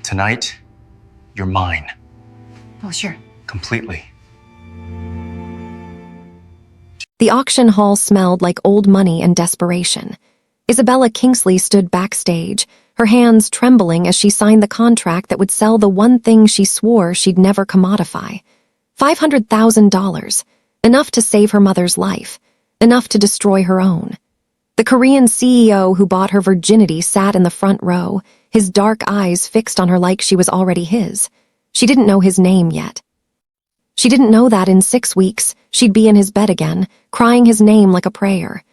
Tonight, you're mine. Oh, sure. Completely. The auction hall smelled like old money and desperation. Isabella Kingsley stood backstage, her hands trembling as she signed the contract that would sell the one thing she swore she'd never commodify. $500,000. Enough to save her mother's life. Enough to destroy her own. The Korean CEO who bought her virginity sat in the front row, his dark eyes fixed on her like she was already his. She didn't know his name yet. She didn't know that in 6 weeks, she'd be in his bed again, crying his name like a prayer.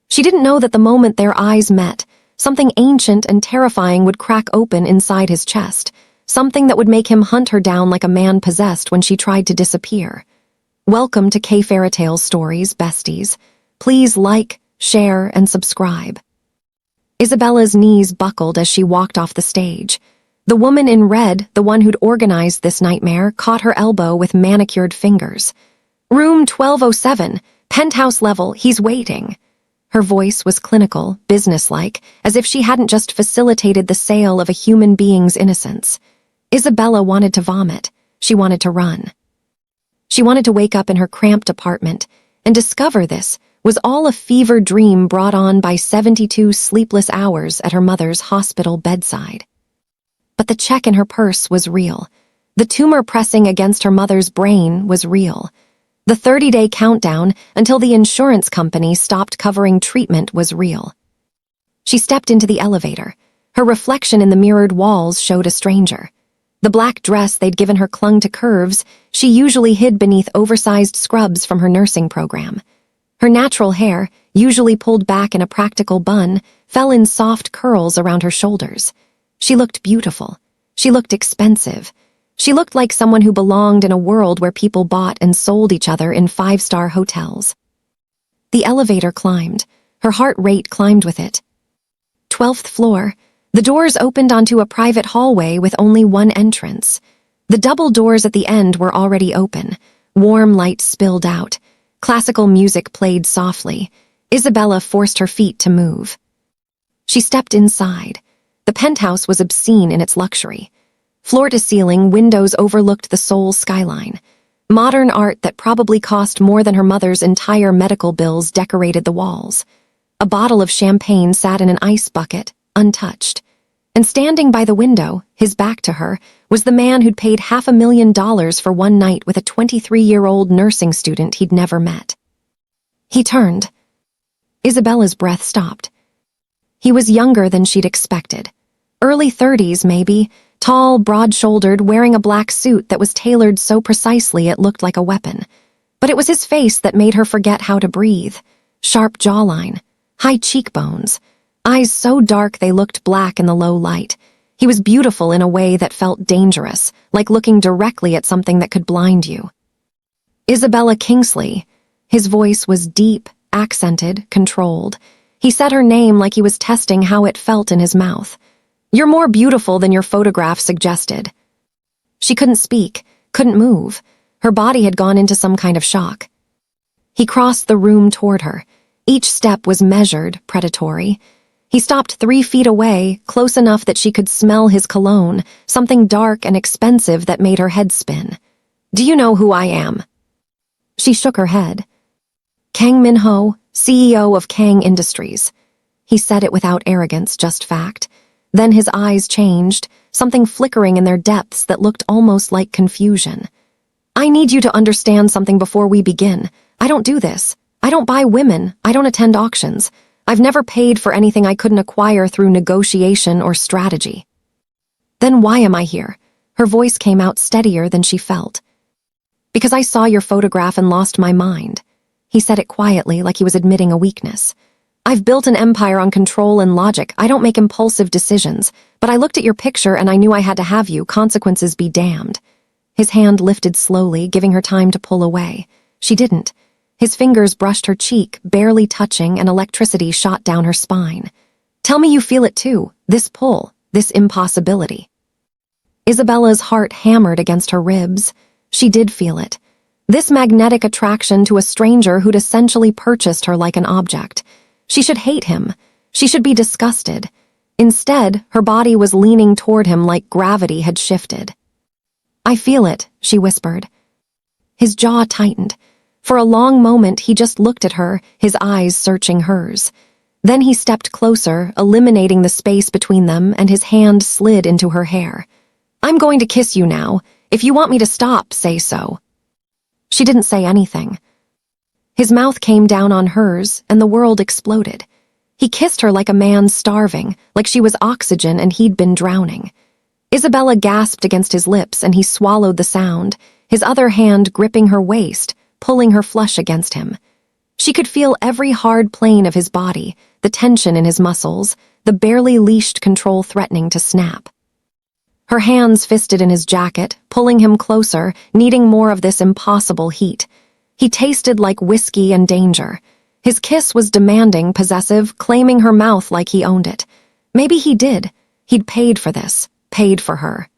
She didn't know that the moment their eyes met, something ancient and terrifying would crack open inside his chest, something that would make him hunt her down like a man possessed when she tried to disappear. Welcome to K-fairytales stories, besties. Please like, share, and subscribe. Isabella's knees buckled as she walked off the stage. The woman in red, the one who'd organized this nightmare, caught her elbow with manicured fingers. Room 1207, penthouse level, he's waiting. Her voice was clinical, businesslike, as if she hadn't just facilitated the sale of a human being's innocence. Isabella wanted to vomit. She wanted to run. She wanted to wake up in her cramped apartment and discover this was all a fever dream brought on by 72 sleepless hours at her mother's hospital bedside. But the check in her purse was real. The tumor pressing against her mother's brain was real. The 30-day countdown until the insurance company stopped covering treatment was real. She stepped into the elevator. Her reflection in the mirrored walls showed a stranger. The black dress they'd given her clung to curves she usually hid beneath oversized scrubs from her nursing program. Her natural hair, usually pulled back in a practical bun, fell in soft curls around her shoulders. She looked beautiful. She looked expensive. She looked like someone who belonged in a world where people bought and sold each other in 5-star hotels. The elevator climbed. Her heart rate climbed with it. 12th floor. The doors opened onto a private hallway with only one entrance. The double doors at the end were already open. Warm light spilled out. Classical music played softly. Isabella forced her feet to move. She stepped inside. The penthouse was obscene in its luxury. Floor-to-ceiling, windows overlooked the Seoul skyline. Modern art that probably cost more than her mother's entire medical bills decorated the walls. A bottle of champagne sat in an ice bucket, untouched. And standing by the window, his back to her, was the man who'd paid $500,000 for one night with a 23-year-old nursing student he'd never met. He turned. Isabella's breath stopped. He was younger than she'd expected. Early 30s, maybe, tall, broad-shouldered, wearing a black suit that was tailored so precisely it looked like a weapon. But it was his face that made her forget how to breathe. Sharp jawline, high cheekbones, eyes so dark they looked black in the low light. He was beautiful in a way that felt dangerous, like looking directly at something that could blind you. Isabella Kingsley. His voice was deep, accented, controlled. He said her name like he was testing how it felt in his mouth. You're more beautiful than your photograph suggested. She couldn't speak, couldn't move. Her body had gone into some kind of shock. He crossed the room toward her. Each step was measured, predatory. He stopped 3 feet away, close enough that she could smell his cologne, something dark and expensive that made her head spin. Do you know who I am? She shook her head. Kang Minho, CEO of Kang Industries. He said it without arrogance, just fact. Then his eyes changed, something flickering in their depths that looked almost like confusion. I need you to understand something before we begin. I don't do this. I don't buy women. I don't attend auctions. I've never paid for anything I couldn't acquire through negotiation or strategy. Then why am I here? Her voice came out steadier than she felt. Because I saw your photograph and lost my mind. He said it quietly, like he was admitting a weakness. I've built an empire on control and logic. I don't make impulsive decisions. But I looked at your picture and I knew I had to have you. Consequences be damned. His hand lifted slowly, giving her time to pull away. She didn't. His fingers brushed her cheek, barely touching, and electricity shot down her spine. Tell me you feel it too, this pull, this impossibility. Isabella's heart hammered against her ribs. She did feel it. This magnetic attraction to a stranger who'd essentially purchased her like an object. She should hate him. She should be disgusted. Instead, her body was leaning toward him like gravity had shifted. "I feel it," she whispered. His jaw tightened. For a long moment, he just looked at her, his eyes searching hers. Then he stepped closer, eliminating the space between them, and his hand slid into her hair. "I'm going to kiss you now. If you want me to stop, say so." She didn't say anything. His mouth came down on hers, and the world exploded. He kissed her like a man starving, like she was oxygen and he'd been drowning. Isabella gasped against his lips, and he swallowed the sound, his other hand gripping her waist, pulling her flush against him. She could feel every hard plane of his body, the tension in his muscles, the barely leashed control threatening to snap. Her hands fisted in his jacket, pulling him closer, needing more of this impossible heat. He tasted like whiskey and danger. His kiss was demanding, possessive, claiming her mouth like he owned it. Maybe he did. He'd paid for this, paid for her.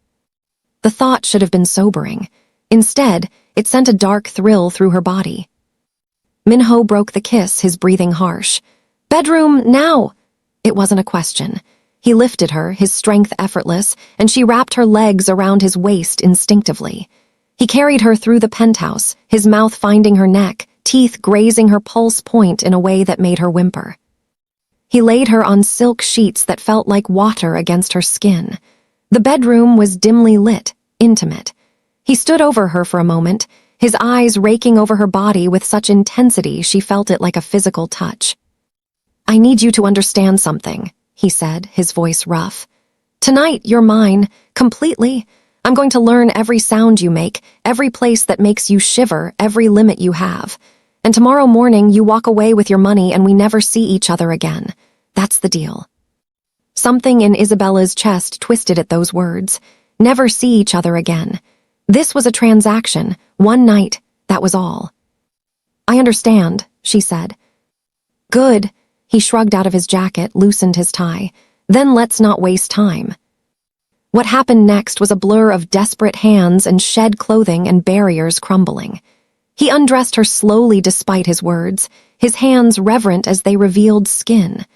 The thought should have been sobering. Instead, it sent a dark thrill through her body. Minho broke the kiss, his breathing harsh. "Bedroom, now!" It wasn't a question. He lifted her, his strength effortless, and she wrapped her legs around his waist instinctively. He carried her through the penthouse, his mouth finding her neck, teeth grazing her pulse point in a way that made her whimper. He laid her on silk sheets that felt like water against her skin. The bedroom was dimly lit, intimate. He stood over her for a moment, his eyes raking over her body with such intensity she felt it like a physical touch. "I need you to understand something," he said, his voice rough. "Tonight, you're mine, completely. I'm going to learn every sound you make, every place that makes you shiver, every limit you have. And tomorrow morning, you walk away with your money and we never see each other again. That's the deal." Something in Isabella's chest twisted at those words. Never see each other again. This was a transaction, one night, that was all. "I understand," she said. "Good." He shrugged out of his jacket, loosened his tie. "Then let's not waste time." What happened next was a blur of desperate hands and shed clothing and barriers crumbling. He undressed her slowly despite his words, his hands reverent as they revealed skin.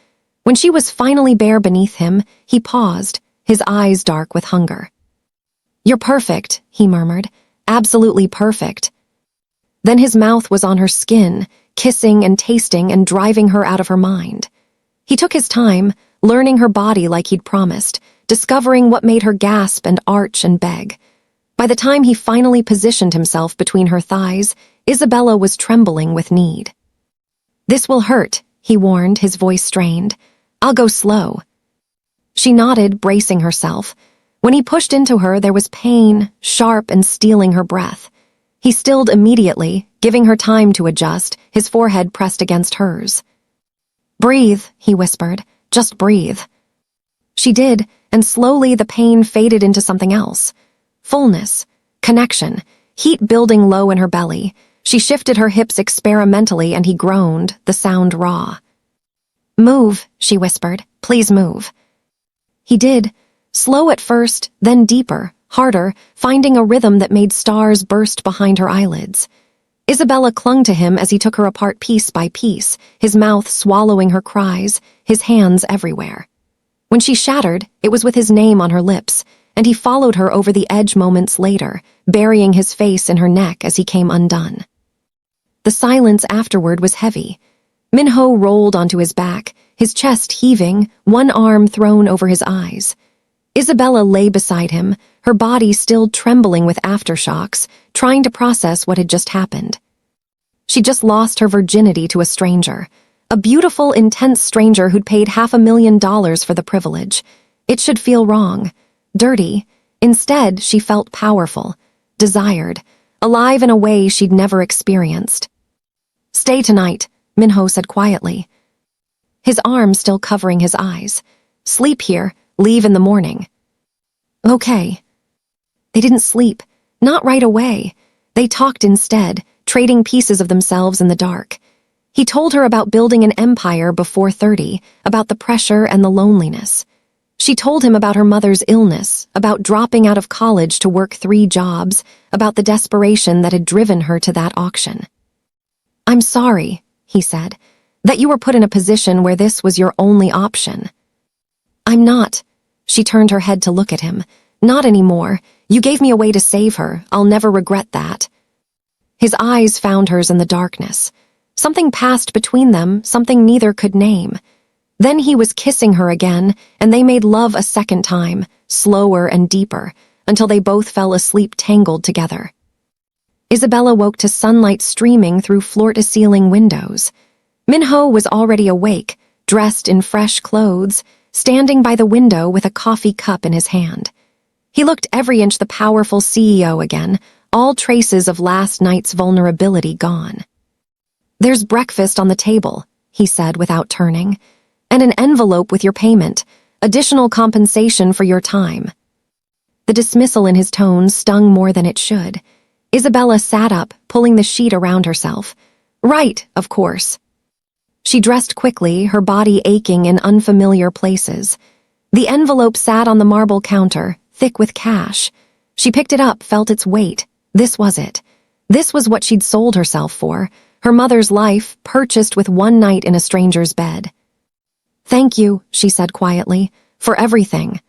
When she was finally bare beneath him, he paused, his eyes dark with hunger. "You're perfect," he murmured. "Absolutely perfect." Then his mouth was on her skin, kissing and tasting and driving her out of her mind. He took his time, learning her body like he'd promised, discovering what made her gasp and arch and beg. By the time he finally positioned himself between her thighs, Isabella was trembling with need. "This will hurt," he warned, his voice strained. "I'll go slow." She nodded, bracing herself. When he pushed into her, there was pain, sharp and stealing her breath. He stilled immediately, giving her time to adjust, his forehead pressed against hers. "Breathe," he whispered. "Just breathe." She did, and slowly the pain faded into something else. Fullness, connection, heat building low in her belly. She shifted her hips experimentally and he groaned, the sound raw. "Move," she whispered. "Please move." He did, slow at first, then deeper, harder, finding a rhythm that made stars burst behind her eyelids. Isabella clung to him as he took her apart piece by piece, his mouth swallowing her cries, his hands everywhere. When she shattered, it was with his name on her lips, and he followed her over the edge moments later, burying his face in her neck as he came undone. The silence afterward was heavy. Minho rolled onto his back, his chest heaving, one arm thrown over his eyes. Isabella lay beside him, her body still trembling with aftershocks, trying to process what had just happened. She just lost her virginity to a stranger, a beautiful, intense stranger who'd paid $500,000 for the privilege. It should feel wrong, dirty. Instead, she felt powerful, desired, alive in a way she'd never experienced. "Stay tonight," Minho said quietly, his arm still covering his eyes. "Sleep here, leave in the morning." "Okay." They didn't sleep, not right away. They talked instead, trading pieces of themselves in the dark. He told her about building an empire before 30, about the pressure and the loneliness. She told him about her mother's illness, about dropping out of college to work 3 jobs, about the desperation that had driven her to that auction. "I'm sorry," he said, "that you were put in a position where this was your only option." I'm not. She turned her head to look at him. Not anymore. You gave me a way to save her. I'll never regret that. His eyes found hers in the darkness. Something passed between them, something neither could name. Then he was kissing her again, and they made love a second time, slower and deeper, until they both fell asleep tangled together. Isabella woke to sunlight streaming through floor-to-ceiling windows. Minho was already awake, dressed in fresh clothes, standing by the window with a coffee cup in his hand. He looked every inch the powerful CEO again, all traces of last night's vulnerability gone. "There's breakfast on the table," he said without turning, "and an envelope with your payment, additional compensation for your time." The dismissal in his tone stung more than it should. Isabella sat up, pulling the sheet around herself. "Right, of course." She dressed quickly, her body aching in unfamiliar places. The envelope sat on the marble counter, thick with cash. She picked it up, felt its weight. This was it. This was what she'd sold herself for, her mother's life, purchased with one night in a stranger's bed. "Thank you," she said quietly, "for everything."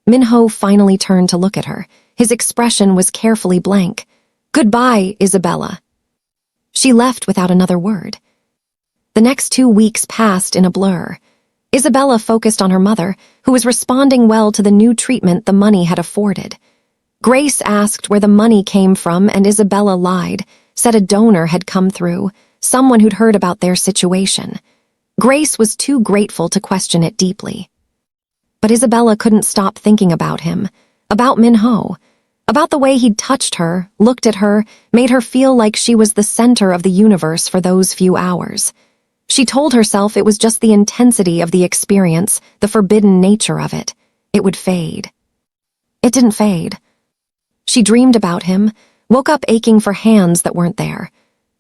Minho finally turned to look at her. His expression was carefully blank. "Goodbye, Isabella." She left without another word. The next 2 weeks passed in a blur. Isabella focused on her mother, who was responding well to the new treatment the money had afforded. Grace asked where the money came from, and Isabella lied, said a donor had come through, someone who'd heard about their situation. Grace was too grateful to question it deeply. But Isabella couldn't stop thinking about him, about Minho, about the way he'd touched her, looked at her, made her feel like she was the center of the universe for those few hours. She told herself it was just the intensity of the experience, the forbidden nature of it. It would fade. It didn't fade. She dreamed about him, woke up aching for hands that weren't there,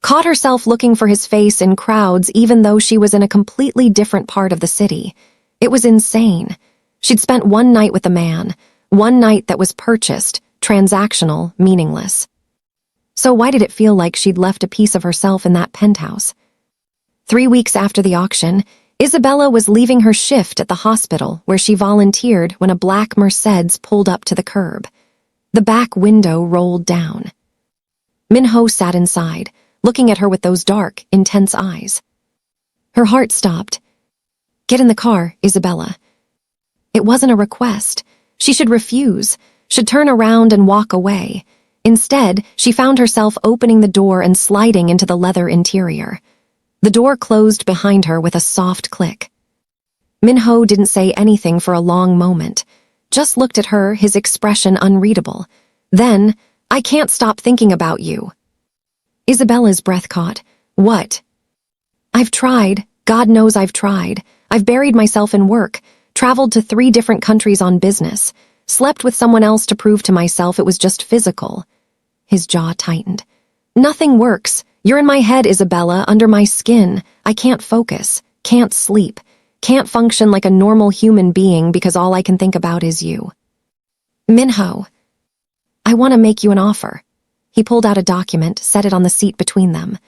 caught herself looking for his face in crowds even though she was in a completely different part of the city. It was insane. She'd spent one night with the man, one night that was purchased, transactional, meaningless. So why did it feel like she'd left a piece of herself in that penthouse? 3 weeks after the auction, Isabella was leaving her shift at the hospital where she volunteered when a black Mercedes pulled up to the curb. The back window rolled down. Minho sat inside, looking at her with those dark, intense eyes. Her heart stopped. "Get in the car, Isabella." It wasn't a request. She should refuse, should turn around and walk away. Instead, she found herself opening the door and sliding into the leather interior. The door closed behind her with a soft click. Minho didn't say anything for a long moment, just looked at her, his expression unreadable. Then, "I can't stop thinking about you." Isabella's breath caught. "What?" "I've tried. God knows I've tried. I've buried myself in work, traveled to 3 different countries on business, slept with someone else to prove to myself it was just physical." His jaw tightened. "Nothing works. You're in my head, Isabella, under my skin. I can't focus, can't sleep, can't function like a normal human being because all I can think about is you." "Minho, I want to make you an offer." He pulled out a document, set it on the seat between them.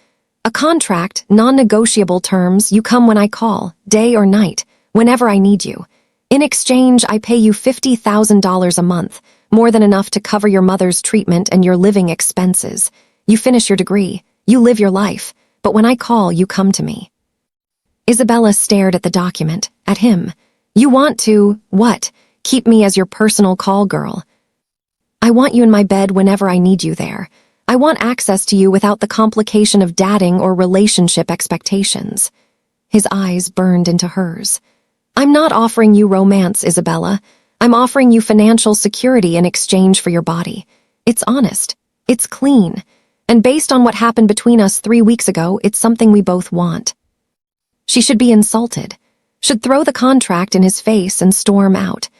"A contract, non-negotiable terms, you come when I call, day or night, whenever I need you. In exchange, I pay you $50,000 a month, more than enough to cover your mother's treatment and your living expenses. You finish your degree. You live your life, but when I call, you come to me." Isabella stared at the document, at him. "You want to, what? Keep me as your personal call girl?" "I want you in my bed whenever I need you there. I want access to you without the complication of dating or relationship expectations." His eyes burned into hers. "I'm not offering you romance, Isabella. I'm offering you financial security in exchange for your body. It's honest. It's clean. And based on what happened between us 3 weeks ago, it's something we both want." She should be insulted, should throw the contract in his face and storm out.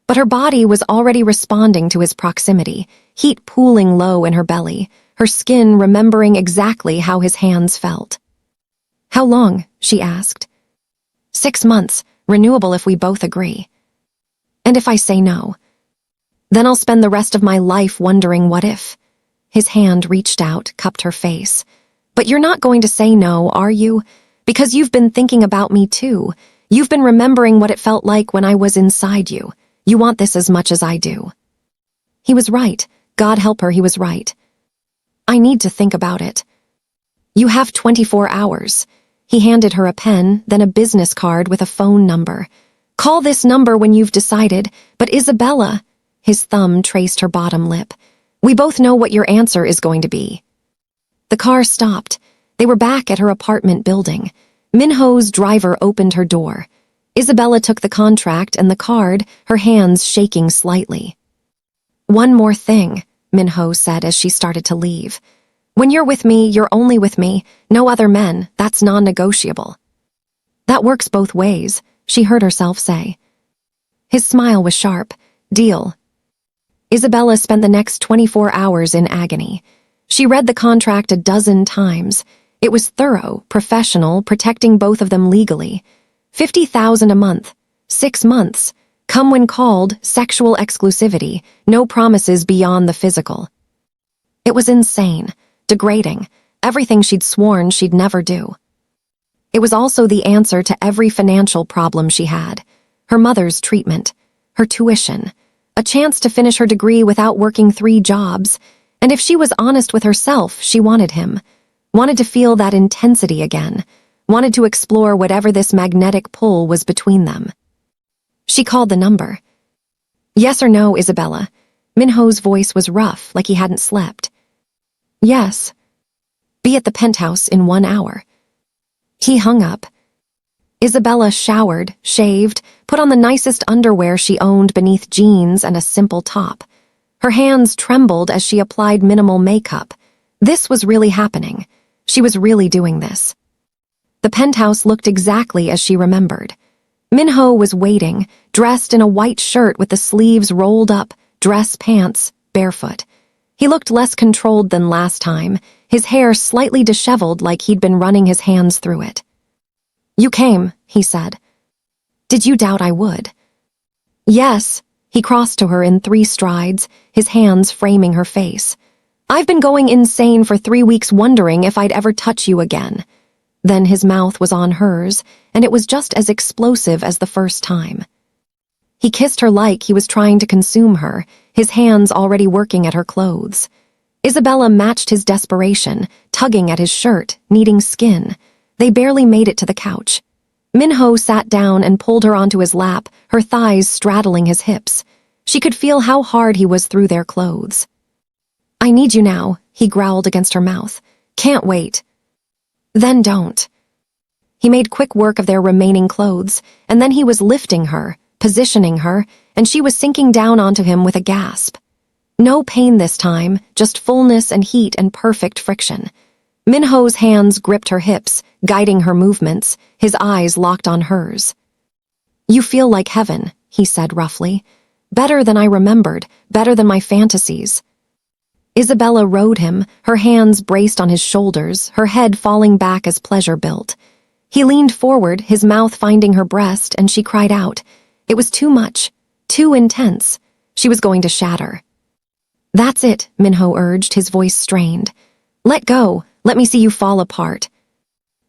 But her body was already responding to his proximity, heat pooling low in her belly, her skin remembering exactly how his hands felt. "How long?" she asked. 6 months, renewable if we both agree." "And if I say no?" "Then I'll spend the rest of my life wondering what if." His hand reached out, cupped her face. "But you're not going to say no, are you? Because you've been thinking about me too. You've been remembering what it felt like when I was inside you. You want this as much as I do." He was right. God help her, he was right. "I need to think about it." "You have 24 hours. He handed her a pen, then a business card with a phone number. "Call this number when you've decided, but Isabella," his thumb traced her bottom lip, "we both know what your answer is going to be." The car stopped. They were back at her apartment building. Minho's driver opened her door. Isabella took the contract and the card, her hands shaking slightly. "One more thing," Minho said as she started to leave. "When you're with me, you're only with me. No other men. That's non-negotiable." "That works both ways," she heard herself say. His smile was sharp. "Deal." Isabella spent the next 24 hours in agony. She read the contract a dozen times. It was thorough, professional, protecting both of them legally. 50,000 a month, 6 months, come when called, sexual exclusivity, no promises beyond the physical. It was insane, degrading, everything she'd sworn she'd never do. It was also the answer to every financial problem she had. Her mother's treatment, her tuition, a chance to finish her degree without working 3 jobs, and if she was honest with herself, she wanted him. Wanted to feel that intensity again, wanted to explore whatever this magnetic pull was between them. She called the number. "Yes or no, Isabella?" Minho's voice was rough, like he hadn't slept. "Yes." "Be at the penthouse in 1 hour." He hung up. Isabella showered, shaved, put on the nicest underwear she owned beneath jeans and a simple top. Her hands trembled as she applied minimal makeup. This was really happening. She was really doing this. The penthouse looked exactly as she remembered. Minho was waiting, dressed in a white shirt with the sleeves rolled up, dress pants, barefoot. He looked less controlled than last time, his hair slightly disheveled like he'd been running his hands through it. "You came," he said. "Did you doubt I would?" "Yes." He crossed to her in 3 strides, his hands framing her face. "I've been going insane for 3 weeks wondering if I'd ever touch you again." Then his mouth was on hers, and it was just as explosive as the first time. He kissed her like he was trying to consume her, his hands already working at her clothes. Isabella matched his desperation, tugging at his shirt, needing skin. They barely made it to the couch. Minho sat down and pulled her onto his lap, her thighs straddling his hips. She could feel how hard he was through their clothes. "I need you now," he growled against her mouth. "Can't wait." "Then don't." He made quick work of their remaining clothes, and then he was lifting her, positioning her, and she was sinking down onto him with a gasp. No pain this time, just fullness and heat and perfect friction. Minho's hands gripped her hips, guiding her movements, his eyes locked on hers. "You feel like heaven," he said roughly. "Better than I remembered, better than my fantasies." Isabella rode him, her hands braced on his shoulders, her head falling back as pleasure built. He leaned forward, his mouth finding her breast, and she cried out. It was too much, too intense. She was going to shatter. "That's it," Minho urged, his voice strained. "Let go. Let me see you fall apart."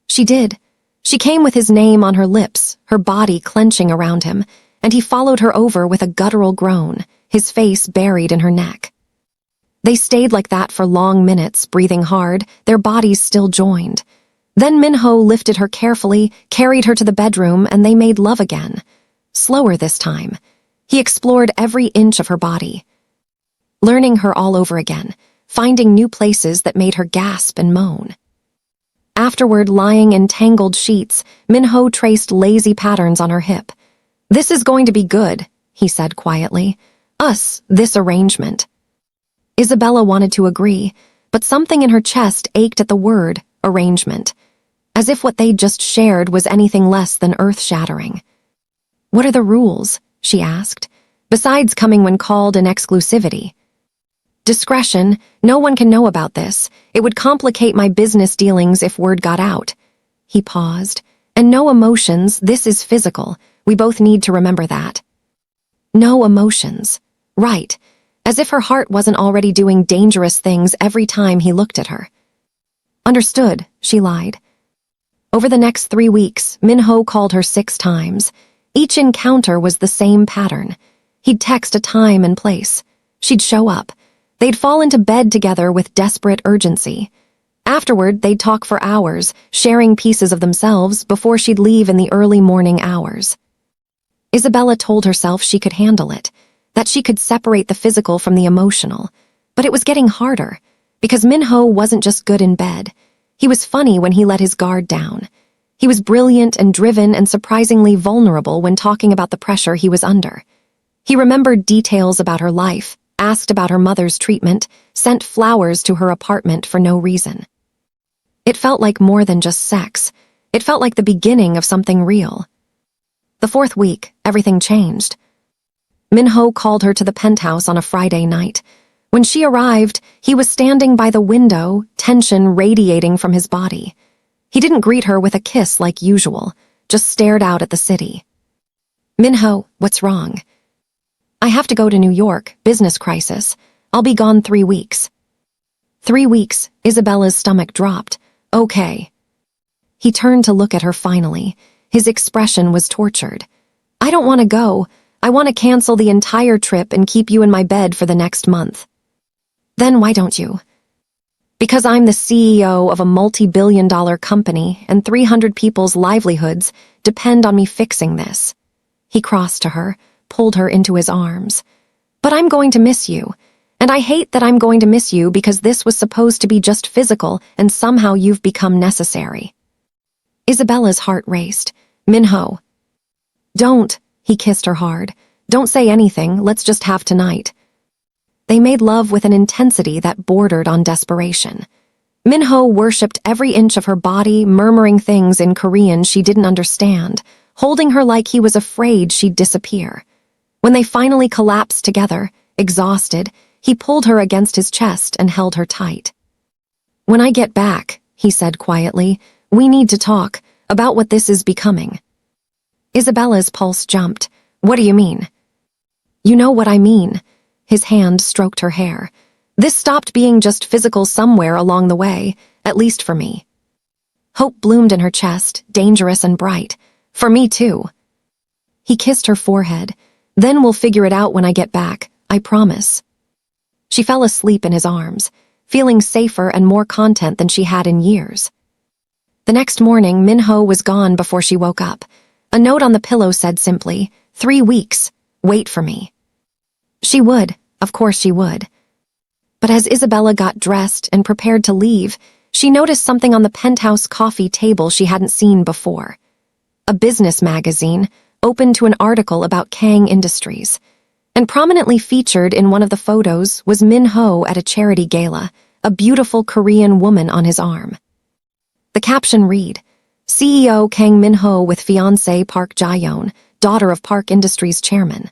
She did. She came with his name on her lips, her body clenching around him, and he followed her over with a guttural groan, his face buried in her neck. They stayed like that for long minutes, breathing hard, their bodies still joined. Then Minho lifted her carefully, carried her to the bedroom, and they made love again. Slower this time. He explored every inch of her body, learning her all over again, finding new places that made her gasp and moan. Afterward, lying in tangled sheets, Minho traced lazy patterns on her hip. "This is going to be good," he said quietly. This arrangement." Isabella wanted to agree, but something in her chest ached at the word, arrangement, as if what they'd just shared was anything less than earth-shattering. "What are the rules?" she asked, "besides coming when called in exclusivity?" "Discretion, no one can know about this. It would complicate my business dealings if word got out." He paused. "And no emotions, this is physical. We both need to remember that." No emotions. Right. As if her heart wasn't already doing dangerous things every time he looked at her. "Understood," she lied. Over the next 3 weeks, Minho called her 6 times. Each encounter was the same pattern. He'd text a time and place. She'd show up. They'd fall into bed together with desperate urgency. Afterward, they'd talk for hours, sharing pieces of themselves before she'd leave in the early morning hours. Isabella told herself she could handle it, that she could separate the physical from the emotional. But it was getting harder, because Minho wasn't just good in bed. He was funny when he let his guard down. He was brilliant and driven and surprisingly vulnerable when talking about the pressure he was under. He remembered details about her life, asked about her mother's treatment, sent flowers to her apartment for no reason. It felt like more than just sex. It felt like the beginning of something real. The 4th week, everything changed. Minho called her to the penthouse on a Friday night. When she arrived, he was standing by the window, tension radiating from his body. He didn't greet her with a kiss like usual, just stared out at the city. "Minho, what's wrong?" "I have to go to New York, business crisis. I'll be gone 3 weeks." 3 weeks, Isabella's stomach dropped. "Okay." He turned to look at her finally. His expression was tortured. "I don't want to go. I want to cancel the entire trip and keep you in my bed for the next month." "Then why don't you?" "Because I'm the CEO of a multi-billion-dollar company and 300 people's livelihoods depend on me fixing this." He crossed to her, pulled her into his arms. "But I'm going to miss you. And I hate that I'm going to miss you because this was supposed to be just physical and somehow you've become necessary." Isabella's heart raced. "Minho." "Don't." He kissed her hard. "Don't say anything, let's just have tonight." They made love with an intensity that bordered on desperation. Minho worshipped every inch of her body, murmuring things in Korean she didn't understand, holding her like he was afraid she'd disappear. When they finally collapsed together, exhausted, he pulled her against his chest and held her tight. "When I get back," he said quietly, "we need to talk about what this is becoming." Isabella's pulse jumped. "What do you mean?" "You know what I mean." His hand stroked her hair. "This stopped being just physical somewhere along the way, at least for me." Hope bloomed in her chest, dangerous and bright. "For me too." He kissed her forehead. "Then we'll figure it out when I get back, I promise." She fell asleep in his arms, feeling safer and more content than she had in years. The next morning, Minho was gone before she woke up. A note on the pillow said simply, 3 weeks, wait for me. She would, of course she would. But as Isabella got dressed and prepared to leave, she noticed something on the penthouse coffee table she hadn't seen before. A business magazine, open to an article about Kang Industries. And prominently featured in one of the photos was Minho at a charity gala, a beautiful Korean woman on his arm. The caption read, CEO Kang Minho with fiancé Park Jaeon, daughter of Park Industries chairman.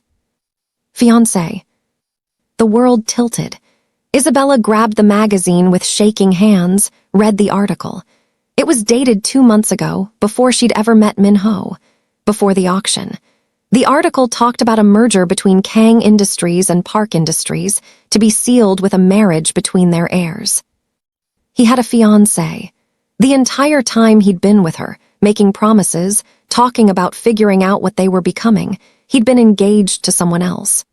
Fiancé. The world tilted. Isabella grabbed the magazine with shaking hands, read the article. It was dated 2 months ago, before she'd ever met Minho, before the auction. The article talked about a merger between Kang Industries and Park Industries to be sealed with a marriage between their heirs. He had a fiancée. The entire time he'd been with her, making promises, talking about figuring out what they were becoming, he'd been engaged to someone else.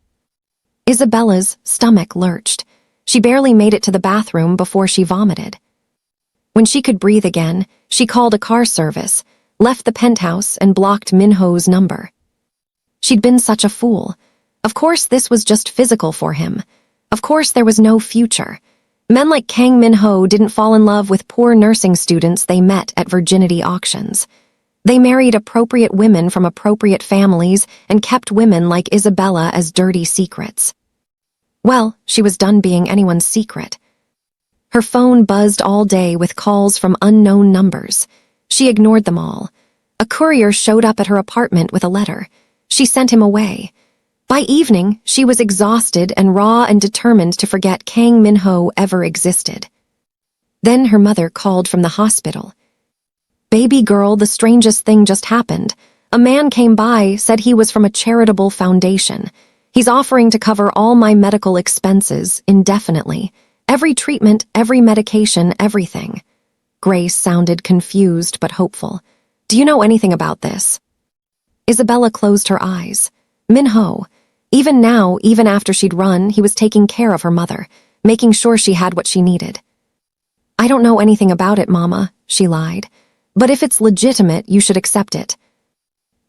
Isabella's stomach lurched. She barely made it to the bathroom before she vomited. When she could breathe again, she called a car service, left the penthouse and blocked Minho's number. She'd been such a fool. Of course this was just physical for him. Of course there was no future. Men like Kang Minho didn't fall in love with poor nursing students they met at Virginity auctions. They married appropriate women from appropriate families and kept women like Isabella as dirty secrets. Well, she was done being anyone's secret. Her phone buzzed all day with calls from unknown numbers. She ignored them all. A courier showed up at her apartment with a letter. She sent him away. By evening, she was exhausted and raw and determined to forget Kang Minho ever existed. Then her mother called from the hospital. "Baby girl, the strangest thing just happened. A man came by, said he was from a charitable foundation. He's offering to cover all my medical expenses indefinitely. Every treatment, every medication, everything." Grace sounded confused but hopeful. Do you know anything about this? Isabella closed her eyes. Minho. Even now, even after she'd run, he was taking care of her mother, making sure she had what she needed. I don't know anything about it, Mama, she lied. But if it's legitimate, you should accept it.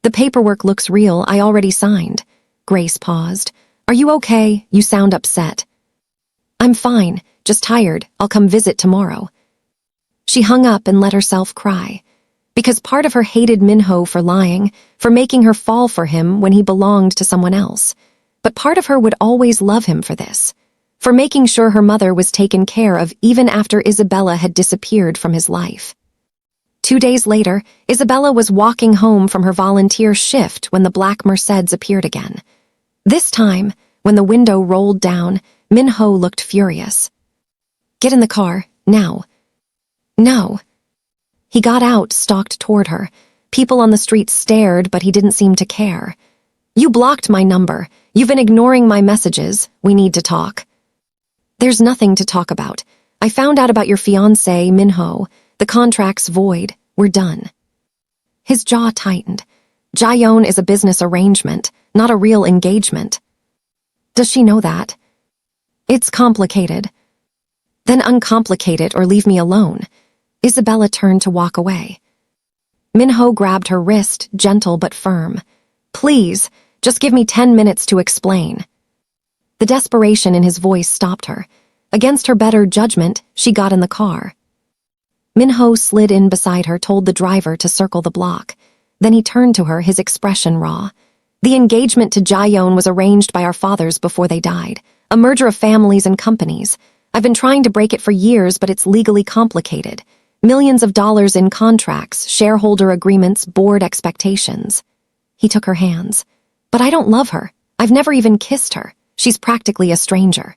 The paperwork looks real, I already signed. Grace paused. Are you okay? You sound upset. I'm fine, just tired. I'll come visit tomorrow. She hung up and let herself cry. Because part of her hated Minho for lying, for making her fall for him when he belonged to someone else. But part of her would always love him for this. For making sure her mother was taken care of even after Isabella had disappeared from his life. 2 days later, Isabella was walking home from her volunteer shift when the black Mercedes appeared again. This time, when the window rolled down, Minho looked furious. Get in the car, now. No. He got out, stalked toward her. People on the street stared, but he didn't seem to care. You blocked my number. You've been ignoring my messages. We need to talk. There's nothing to talk about. I found out about your fiancé, Minho. The contract's void. We're done. His jaw tightened. Jaeyeon is a business arrangement, not a real engagement. Does she know that? It's complicated. Then uncomplicate it or leave me alone. Isabella turned to walk away. Minho grabbed her wrist, gentle but firm. Please, just give me 10 minutes to explain. The desperation in his voice stopped her. Against her better judgment, she got in the car. Minho slid in beside her, told the driver to circle the block. Then he turned to her, his expression raw. The engagement to Jaeyeon was arranged by our fathers before they died. A merger of families and companies. I've been trying to break it for years, but it's legally complicated. Millions of dollars in contracts, shareholder agreements, board expectations. He took her hands. But I don't love her. I've never even kissed her. She's practically a stranger.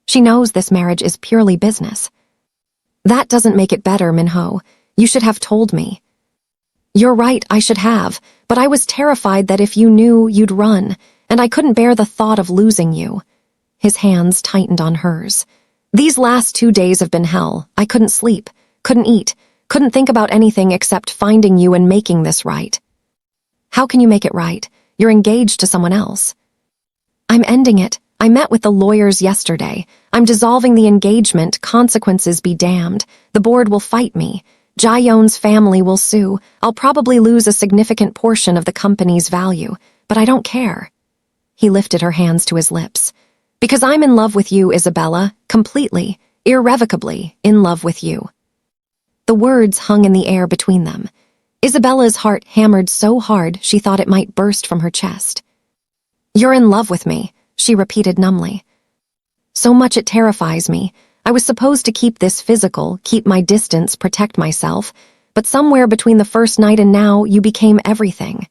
She knows this marriage is purely business. That doesn't make it better, Minho. You should have told me. You're right, I should have, but I was terrified that if you knew, you'd run, and I couldn't bear the thought of losing you. His hands tightened on hers. These last 2 days have been hell. I couldn't sleep, couldn't eat, couldn't think about anything except finding you and making this right. How can you make it right? You're engaged to someone else. I'm ending it. I met with the lawyers yesterday. I'm dissolving the engagement, consequences be damned. The board will fight me. Jaeyeon's family will sue. I'll probably lose a significant portion of the company's value, but I don't care. He lifted her hands to his lips. Because I'm in love with you, Isabella, completely, irrevocably in love with you. The words hung in the air between them. Isabella's heart hammered so hard she thought it might burst from her chest. You're in love with me, she repeated numbly. So much it terrifies me. I was supposed to keep this physical, keep my distance, protect myself, but somewhere between the first night and now, you became everything.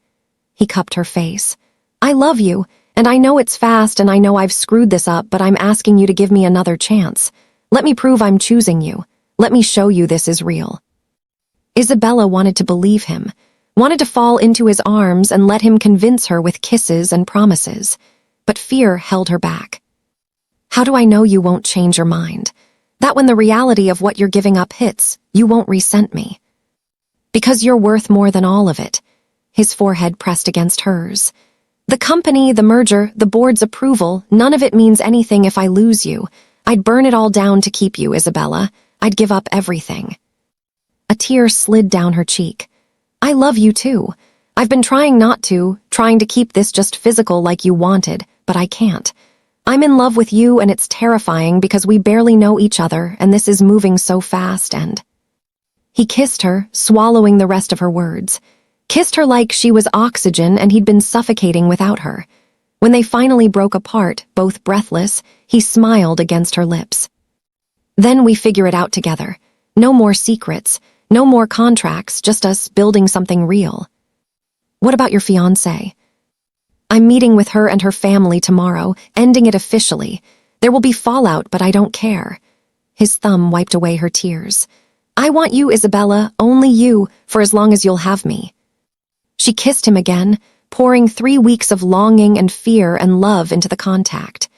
He cupped her face. I love you, and I know it's fast and I know I've screwed this up, but I'm asking you to give me another chance. Let me prove I'm choosing you. Let me show you this is real. Isabella wanted to believe him, wanted to fall into his arms and let him convince her with kisses and promises, but fear held her back. How do I know you won't change your mind? That when the reality of what you're giving up hits, you won't resent me. Because you're worth more than all of it. His forehead pressed against hers. The company, the merger, the board's approval, none of it means anything if I lose you. I'd burn it all down to keep you, Isabella. I'd give up everything. A tear slid down her cheek. I love you too. I've been trying not to, trying to keep this just physical like you wanted, but I can't. I'm in love with you and it's terrifying because we barely know each other and this is moving so fast and... He kissed her, swallowing the rest of her words. Kissed her like she was oxygen and he'd been suffocating without her. When they finally broke apart, both breathless, he smiled against her lips. Then we figure it out together. No more secrets, no more contracts, just us building something real. What about your fiancé? I'm meeting with her and her family tomorrow, ending it officially. There will be fallout, but I don't care. His thumb wiped away her tears. I want you, Isabella, only you, for as long as you'll have me. She kissed him again, pouring 3 weeks of longing and fear and love into the contact.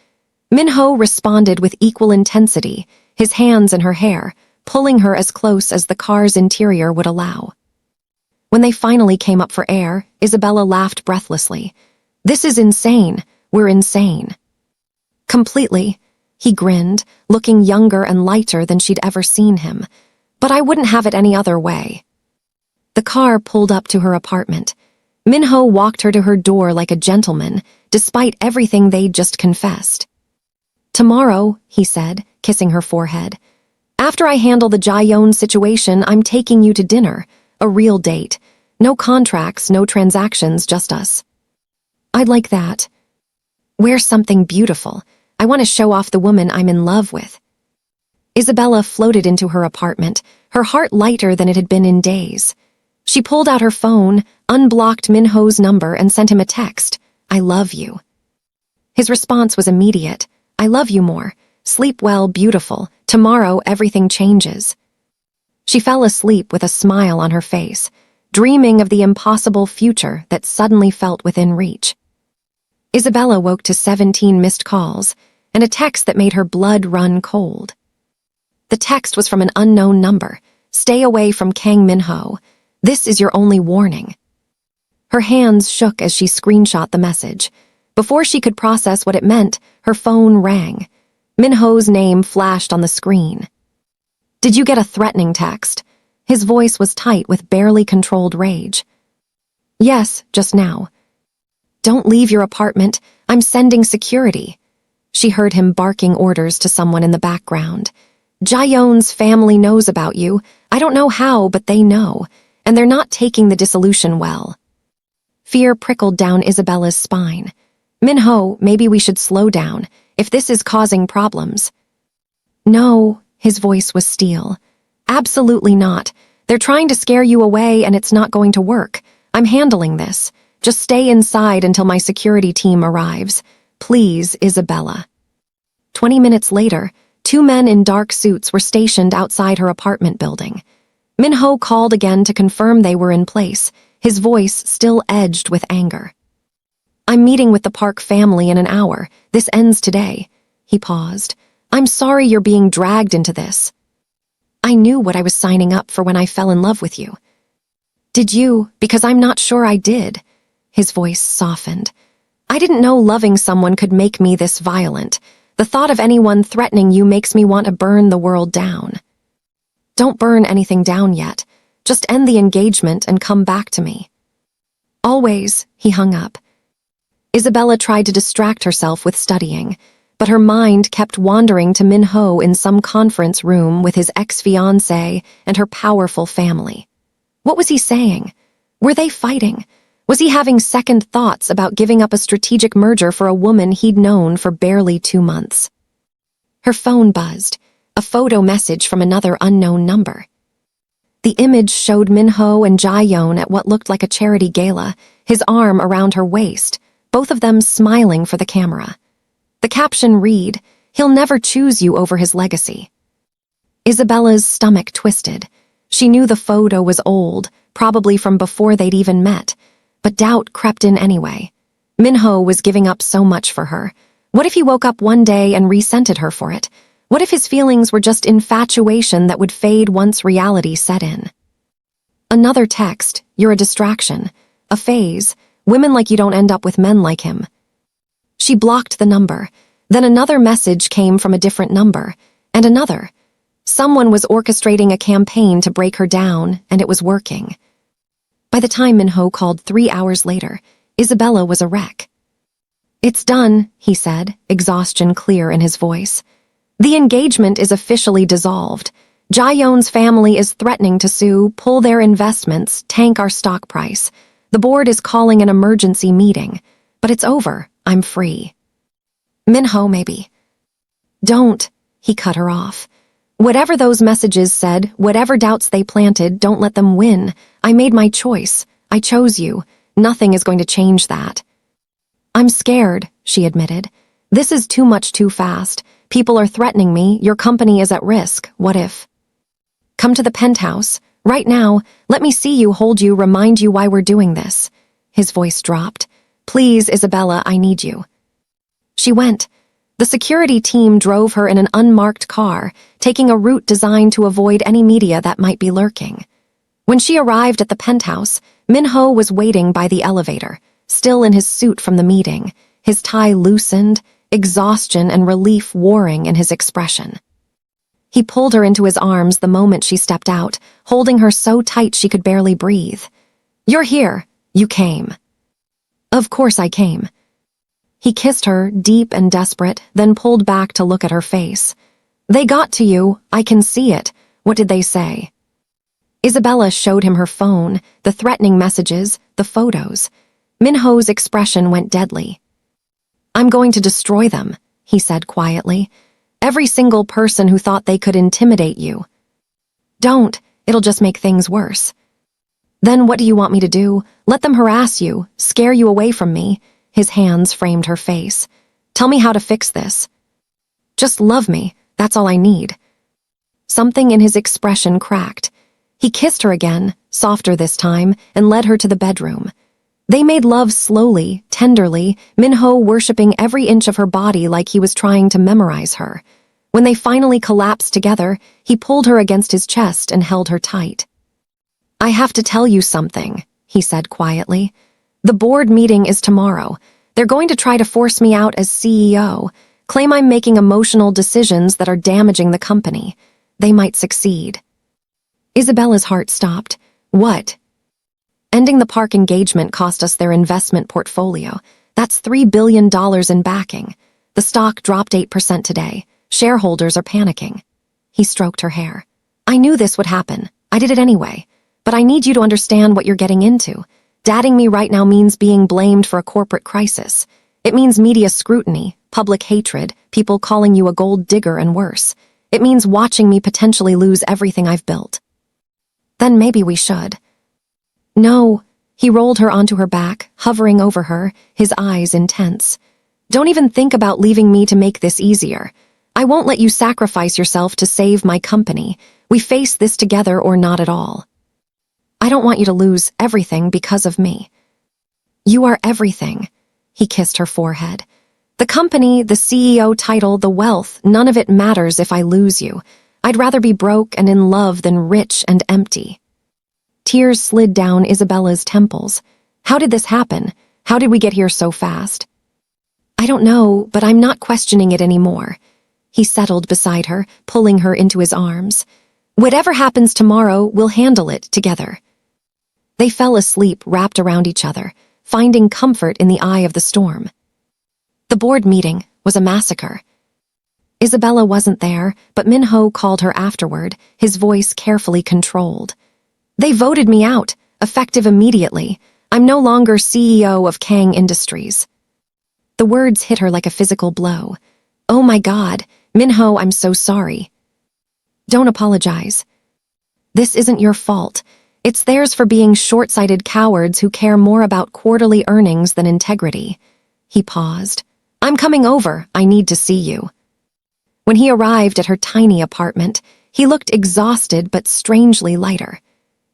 Minho responded with equal intensity, his hands in her hair, pulling her as close as the car's interior would allow. When they finally came up for air, Isabella laughed breathlessly. "This is insane. We're insane." "Completely," he grinned, looking younger and lighter than she'd ever seen him. "But I wouldn't have it any other way." The car pulled up to her apartment. Minho walked her to her door like a gentleman, despite everything they'd just confessed. "Tomorrow," he said, kissing her forehead. "After I handle the Jaeyeon situation, I'm taking you to dinner. A real date. No contracts, no transactions, just us." "I'd like that." "Wear something beautiful. I want to show off the woman I'm in love with." Isabella floated into her apartment, her heart lighter than it had been in days. She pulled out her phone, unblocked Minho's number, and sent him a text. "I love you." His response was immediate. "I love you more. Sleep well, beautiful. Tomorrow everything changes." She fell asleep with a smile on her face, dreaming of the impossible future that suddenly felt within reach. Isabella woke to 17 missed calls and a text that made her blood run cold. The text was from an unknown number. "Stay away from Kang Minho. This is your only warning." Her hands shook as she screenshot the message. Before she could process what it meant, her phone rang. Minho's name flashed on the screen. "Did you get a threatening text?" His voice was tight with barely controlled rage. "Yes, just now." "Don't leave your apartment. I'm sending security." She heard him barking orders to someone in the background. "Jaeyeon's family knows about you. I don't know how, but they know. And they're not taking the dissolution well." Fear prickled down Isabella's spine. "Minho, maybe we should slow down, if this is causing problems." "No," his voice was steel. "Absolutely not. They're trying to scare you away and it's not going to work. I'm handling this. Just stay inside until my security team arrives. Please, Isabella." 20 minutes later, 2 men in dark suits were stationed outside her apartment building. Minho called again to confirm they were in place, his voice still edged with anger. "I'm meeting with the Park family in an hour. This ends today." He paused. "I'm sorry you're being dragged into this. I knew what I was signing up for when I fell in love with you." "Did you? Because I'm not sure I did." His voice softened. "I didn't know loving someone could make me this violent. The thought of anyone threatening you makes me want to burn the world down." "Don't burn anything down yet. Just end the engagement and come back to me." "Always," he hung up. Isabella tried to distract herself with studying, but her mind kept wandering to Minho in some conference room with his ex-fiancée and her powerful family. What was he saying? Were they fighting? Was he having second thoughts about giving up a strategic merger for a woman he'd known for barely 2 months? Her phone buzzed, a photo message from another unknown number. The image showed Minho and Jaeyeon at what looked like a charity gala, his arm around her waist, both of them smiling for the camera. The caption read, "He'll never choose you over his legacy." Isabella's stomach twisted. She knew the photo was old, probably from before they'd even met, but doubt crept in anyway. Minho was giving up so much for her. What if he woke up one day and resented her for it? What if his feelings were just infatuation that would fade once reality set in? Another text, "You're a distraction. A phase. Women like you don't end up with men like him." She blocked the number. Then another message came from a different number, and another. Someone was orchestrating a campaign to break her down, and it was working. By the time Minho called 3 hours later, Isabella was a wreck. "It's done," he said, exhaustion clear in his voice. "The engagement is officially dissolved. Jaeyeon's family is threatening to sue, pull their investments, tank our stock price. The board is calling an emergency meeting. But it's over. I'm free." "Minho, maybe." "Don't," he cut her off. "Whatever those messages said, whatever doubts they planted, don't let them win. I made my choice. I chose you. Nothing is going to change that." "I'm scared," she admitted. "This is too much too fast. People are threatening me. Your company is at risk. What if?" "Come to the penthouse. Right now. Let me see you, hold you, remind you why we're doing this." His voice dropped. "Please, Isabella, I need you." She went. The security team drove her in an unmarked car, taking a route designed to avoid any media that might be lurking. When she arrived at the penthouse, Minho was waiting by the elevator, still in his suit from the meeting, his tie loosened, exhaustion and relief warring in his expression. He pulled her into his arms the moment she stepped out, holding her so tight she could barely breathe. "You're here. You came." "Of course I came." He kissed her, deep and desperate, then pulled back to look at her face. "They got to you. I can see it. What did they say?" Isabella showed him her phone, the threatening messages, the photos. Minho's expression went deadly. "I'm going to destroy them," he said quietly. "Every single person who thought they could intimidate you." "Don't. It'll just make things worse." "Then what do you want me to do? Let them harass you, scare you away from me?" His hands framed her face. "Tell me how to fix this." "Just love me. That's all I need." Something in his expression cracked. He kissed her again, softer this time, and led her to the bedroom. They made love slowly, tenderly, Minho worshipping every inch of her body like he was trying to memorize her. When they finally collapsed together, he pulled her against his chest and held her tight. "I have to tell you something," he said quietly. "The board meeting is tomorrow. They're going to try to force me out as CEO, claim I'm making emotional decisions that are damaging the company. They might succeed." Isabella's heart stopped. "What?" "Ending the park engagement cost us their investment portfolio. That's $3 billion in backing. The stock dropped 8% today. Shareholders are panicking." He stroked her hair. "I knew this would happen. I did it anyway. But I need you to understand what you're getting into. Dating me right now means being blamed for a corporate crisis. It means media scrutiny, public hatred, people calling you a gold digger and worse. It means watching me potentially lose everything I've built." "Then maybe we should." "No." He rolled her onto her back, hovering over her, his eyes intense. "Don't even think about leaving me to make this easier. I won't let you sacrifice yourself to save my company. We face this together or not at all. I don't want you to lose everything because of me." "You are everything." He kissed her forehead. "The company, the CEO title, the wealth, none of it matters if I lose you. I'd rather be broke and in love than rich and empty." Tears slid down Isabella's temples. "How did this happen? How did we get here so fast?" "I don't know, but I'm not questioning it anymore." He settled beside her, pulling her into his arms. "Whatever happens tomorrow, we'll handle it together." They fell asleep wrapped around each other, finding comfort in the eye of the storm. The board meeting was a massacre. Isabella wasn't there, but Minho called her afterward, his voice carefully controlled. "They voted me out, effective immediately. I'm no longer CEO of Kang Industries." The words hit her like a physical blow. "Oh my God, Minho, I'm so sorry." "Don't apologize. This isn't your fault. It's theirs for being short-sighted cowards who care more about quarterly earnings than integrity." He paused. "I'm coming over. I need to see you." When he arrived at her tiny apartment, he looked exhausted but strangely lighter.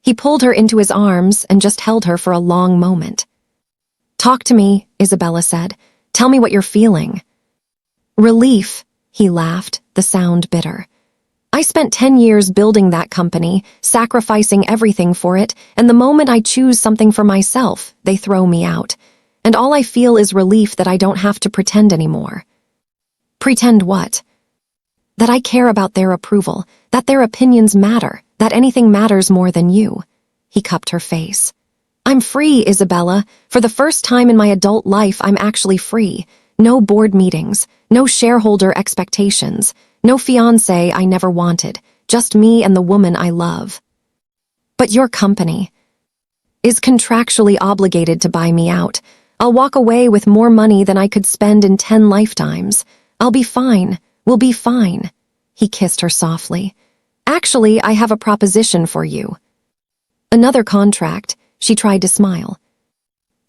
He pulled her into his arms and just held her for a long moment. "Talk to me," Isabella said. "Tell me what you're feeling." "Relief," he laughed, the sound bitter. "I spent 10 years building that company, sacrificing everything for it, and the moment I choose something for myself, they throw me out. And all I feel is relief that I don't have to pretend anymore." "Pretend what?" "That I care about their approval, that their opinions matter, that anything matters more than you." He cupped her face. "I'm free, Isabella. For the first time in my adult life, I'm actually free. No board meetings, no shareholder expectations, no fiancé I never wanted, just me and the woman I love." "But your company is contractually obligated to buy me out. I'll walk away with more money than I could spend in 10 lifetimes. I'll be fine. We'll be fine." He kissed her softly. "Actually, I have a proposition for you." "Another contract," she tried to smile.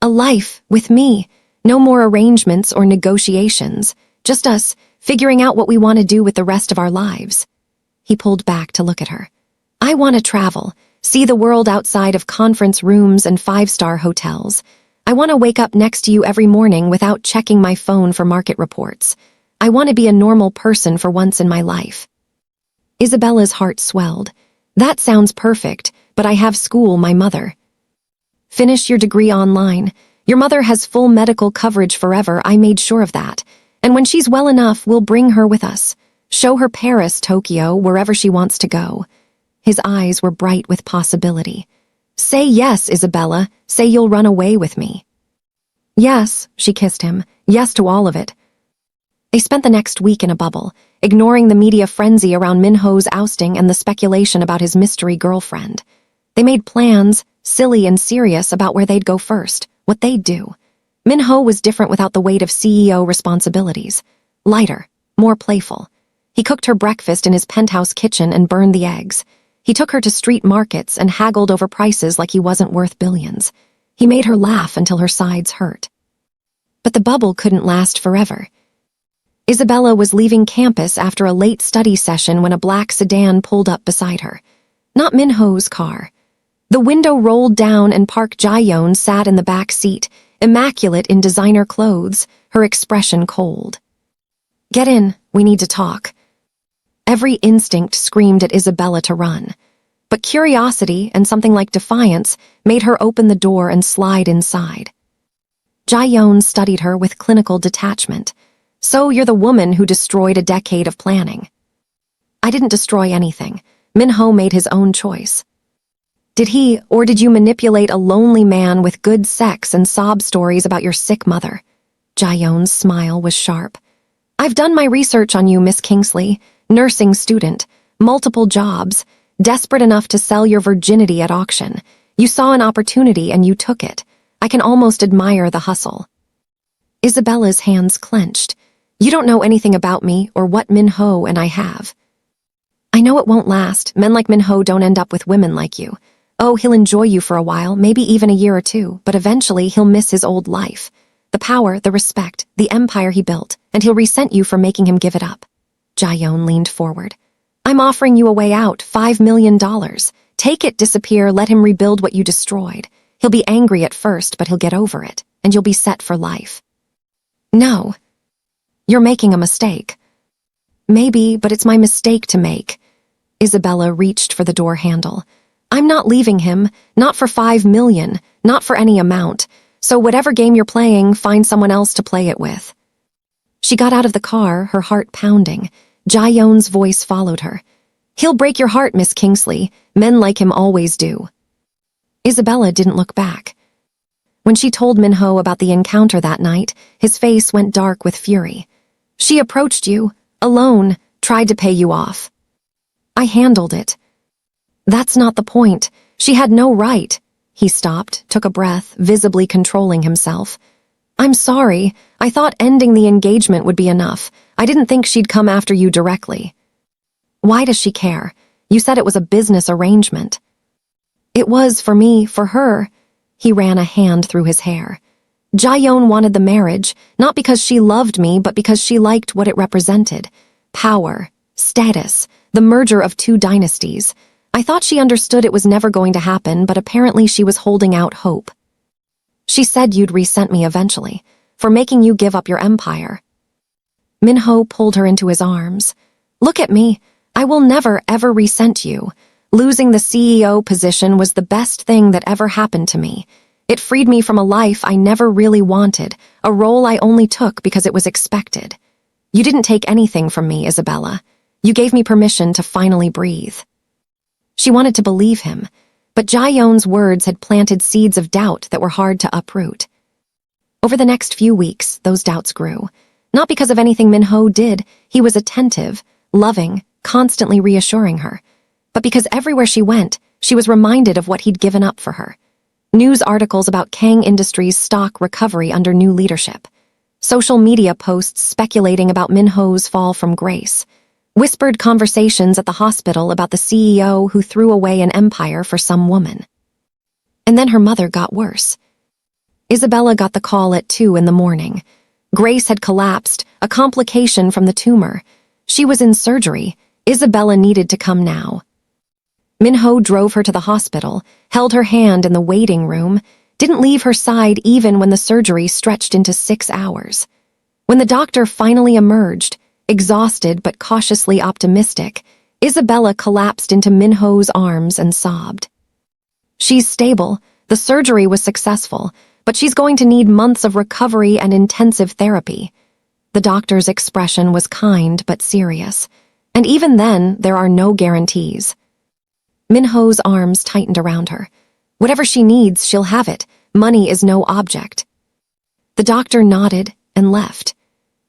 "A life, with me. No more arrangements or negotiations. Just us, figuring out what we want to do with the rest of our lives." He pulled back to look at her. "I want to travel, see the world outside of conference rooms and 5-star hotels. I want to wake up next to you every morning without checking my phone for market reports. I want to be a normal person for once in my life. Isabella's heart swelled. That sounds perfect, but I have school, my mother. Finish your degree online. Your mother has full medical coverage forever, I made sure of that. And when she's well enough, we'll bring her with us. Show her Paris, Tokyo, wherever she wants to go. His eyes were bright with possibility. Say yes, Isabella. Say you'll run away with me. Yes, she kissed him. Yes to all of it. They spent the next week in a bubble, ignoring the media frenzy around Minho's ousting and the speculation about his mystery girlfriend. They made plans, silly and serious, about where they'd go first, what they'd do. Minho was different without the weight of CEO responsibilities. Lighter, more playful. He cooked her breakfast in his penthouse kitchen and burned the eggs. He took her to street markets and haggled over prices like he wasn't worth billions. He made her laugh until her sides hurt. But the bubble couldn't last forever. Isabella was leaving campus after a late study session when a black sedan pulled up beside her. Not Minho's car. The window rolled down and Park Jae-yeon sat in the back seat, immaculate in designer clothes, her expression cold. Get in, we need to talk. Every instinct screamed at Isabella to run. But curiosity and something like defiance made her open the door and slide inside. Jae-yeon studied her with clinical detachment. So you're the woman who destroyed a decade of planning. I didn't destroy anything. Minho made his own choice. Did he, or did you manipulate a lonely man with good sex and sob stories about your sick mother? Jae-yeon's smile was sharp. I've done my research on you, Miss Kingsley. Nursing student, multiple jobs, desperate enough to sell your virginity at auction. You saw an opportunity and you took it. I can almost admire the hustle. Isabella's hands clenched. You don't know anything about me or what Minho and I have. I know it won't last. Men like Minho don't end up with women like you. Oh, he'll enjoy you for a while, maybe even a year or two, but eventually he'll miss his old life. The power, the respect, the empire he built, and he'll resent you for making him give it up. Jae-yeon leaned forward. I'm offering you a way out, $5 million. Take it, disappear, let him rebuild what you destroyed. He'll be angry at first, but he'll get over it, and you'll be set for life. No. You're making a mistake. Maybe, but it's my mistake to make. Isabella reached for the door handle. I'm not leaving him, not for $5 million, not for any amount. So whatever game you're playing, find someone else to play it with. She got out of the car, her heart pounding. Jae-yeon's voice followed her. He'll break your heart, Miss Kingsley. Men like him always do. Isabella didn't look back. When she told Minho about the encounter that night, his face went dark with fury. She approached you, alone, tried to pay you off. I handled it. That's not the point. She had no right. He stopped, took a breath, visibly controlling himself. I'm sorry. I thought ending the engagement would be enough. I didn't think she'd come after you directly. Why does she care? You said it was a business arrangement. It was for me, for her. He ran a hand through his hair. Jae-yeon wanted the marriage, not because she loved me, but because she liked what it represented. Power, status, the merger of two dynasties. I thought she understood it was never going to happen, but apparently she was holding out hope. She said you'd resent me eventually, for making you give up your empire. Minho pulled her into his arms. Look at me. I will never, ever resent you. Losing the CEO position was the best thing that ever happened to me. It freed me from a life I never really wanted, a role I only took because it was expected. You didn't take anything from me, Isabella. You gave me permission to finally breathe. She wanted to believe him, but Jae-yeon's words had planted seeds of doubt that were hard to uproot. Over the next few weeks, those doubts grew. Not because of anything Minho did, he was attentive, loving, constantly reassuring her, but because everywhere she went, she was reminded of what he'd given up for her. News articles about Kang Industries' stock recovery under new leadership. Social media posts speculating about Minho's fall from grace. Whispered conversations at the hospital about the CEO who threw away an empire for some woman. And then her mother got worse. Isabella got the call at 2 a.m. Grace had collapsed, a complication from the tumor. She was in surgery. Isabella needed to come now. Minho drove her to the hospital, held her hand in the waiting room, didn't leave her side even when the surgery stretched into 6 hours. When the doctor finally emerged, exhausted but cautiously optimistic, Isabella collapsed into Minho's arms and sobbed. She's stable, the surgery was successful, but she's going to need months of recovery and intensive therapy. The doctor's expression was kind but serious, and even then, there are no guarantees. Minho's arms tightened around her. Whatever she needs, she'll have it. Money is no object. The doctor nodded and left.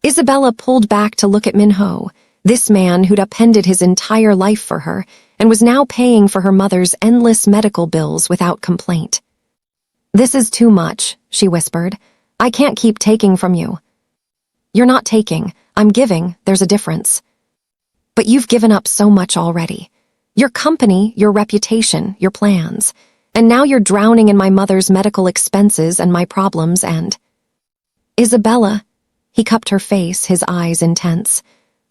Isabella pulled back to look at Minho, this man who'd upended his entire life for her and was now paying for her mother's endless medical bills without complaint. "This is too much," she whispered. "I can't keep taking from you." "You're not taking, I'm giving, there's a difference." "But you've given up so much already. Your company, your reputation, your plans. And now you're drowning in my mother's medical expenses and my problems and—" "Isabella," he cupped her face, his eyes intense.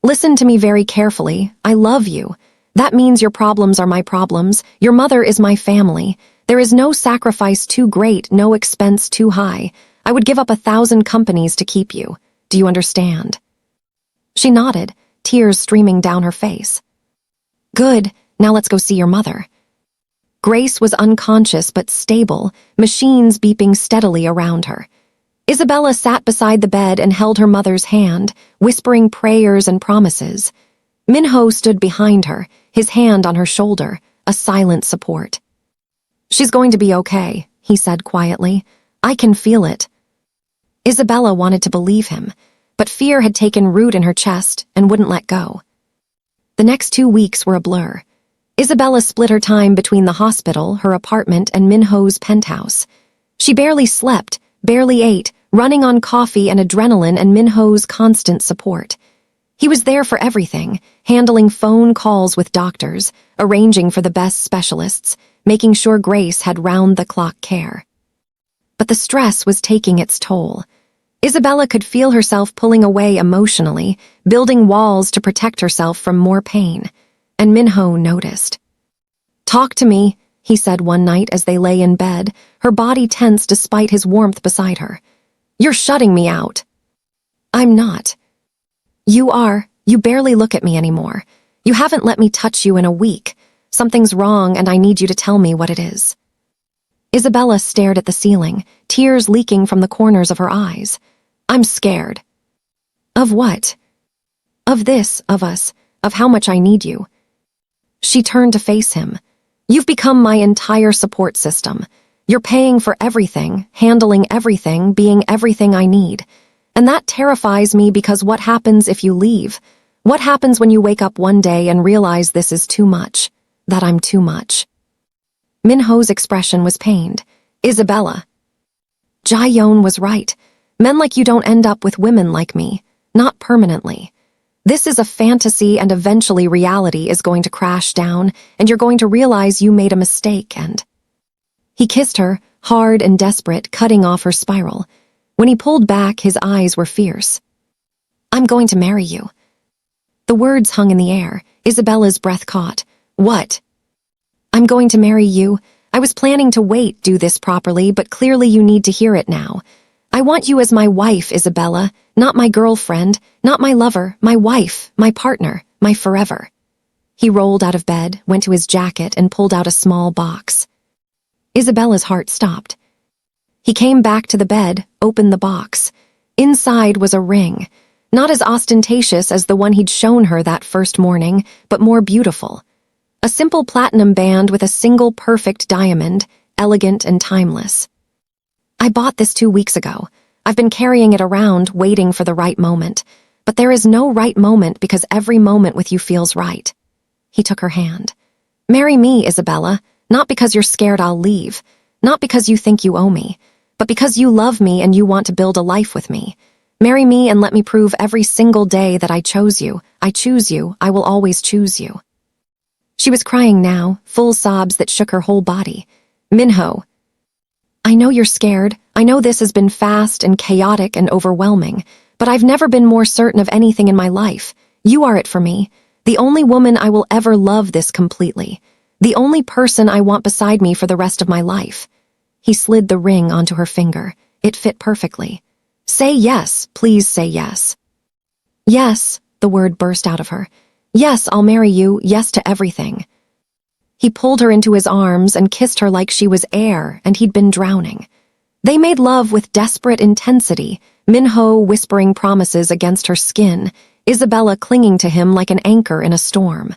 "Listen to me very carefully. I love you. That means your problems are my problems. Your mother is my family. There is no sacrifice too great, no expense too high. I would give up 1,000 companies to keep you. Do you understand?" She nodded, tears streaming down her face. "Good, now let's go see your mother." Grace was unconscious but stable, machines beeping steadily around her. Isabella sat beside the bed and held her mother's hand, whispering prayers and promises. Minho stood behind her, his hand on her shoulder, a silent support. "She's going to be okay," he said quietly. "I can feel it." Isabella wanted to believe him, but fear had taken root in her chest and wouldn't let go. The next 2 weeks were a blur. Isabella split her time between the hospital, her apartment, and Minho's penthouse. She barely slept, barely ate, running on coffee and adrenaline and Minho's constant support. He was there for everything, handling phone calls with doctors, arranging for the best specialists, making sure Grace had round-the-clock care. But the stress was taking its toll. Isabella could feel herself pulling away emotionally, building walls to protect herself from more pain. And Minho noticed. "Talk to me," he said one night as they lay in bed, her body tense despite his warmth beside her. "You're shutting me out." "I'm not." "You are. You barely look at me anymore. You haven't let me touch you in a week. Something's wrong and I need you to tell me what it is." Isabella stared at the ceiling, tears leaking from the corners of her eyes. "I'm scared." "Of what?" "Of this, of us, of how much I need you." She turned to face him. "You've become my entire support system. You're paying for everything, handling everything, being everything I need. And that terrifies me because what happens if you leave? What happens when you wake up one day and realize this is too much, that I'm too much?" Minho's expression was pained. "Isabella." Jae-yeon was right. Men like you don't end up with women like me. Not permanently. This is a fantasy and eventually reality is going to crash down and you're going to realize you made a mistake and... He kissed her, hard and desperate, cutting off her spiral. When he pulled back, his eyes were fierce. "I'm going to marry you." The words hung in the air. Isabella's breath caught. "What?" "I'm going to marry you. I was planning to wait, do this properly, but clearly you need to hear it now. I want you as my wife, Isabella, not my girlfriend, not my lover, my wife, my partner, my forever." He rolled out of bed, went to his jacket, and pulled out a small box. Isabella's heart stopped. He came back to the bed, opened the box. Inside was a ring, not as ostentatious as the one he'd shown her that first morning, but more beautiful. A simple platinum band with a single perfect diamond, elegant and timeless. "I bought this 2 weeks ago. I've been carrying it around, waiting for the right moment. But there is no right moment because every moment with you feels right." He took her hand. "Marry me, Isabella, not because you're scared I'll leave, not because you think you owe me, but because you love me and you want to build a life with me. Marry me and let me prove every single day that I chose you, I choose you, I will always choose you." She was crying now, full sobs that shook her whole body. "Minho." "I know you're scared. I know this has been fast and chaotic and overwhelming, but I've never been more certain of anything in my life. You are it for me. The only woman I will ever love this completely. The only person I want beside me for the rest of my life." He slid the ring onto her finger. It fit perfectly. Say yes, please say yes. Yes, the word burst out of her. Yes, I'll marry you, yes to everything. He pulled her into his arms and kissed her like she was air and he'd been drowning. They made love with desperate intensity, Minho whispering promises against her skin, Isabella clinging to him like an anchor in a storm.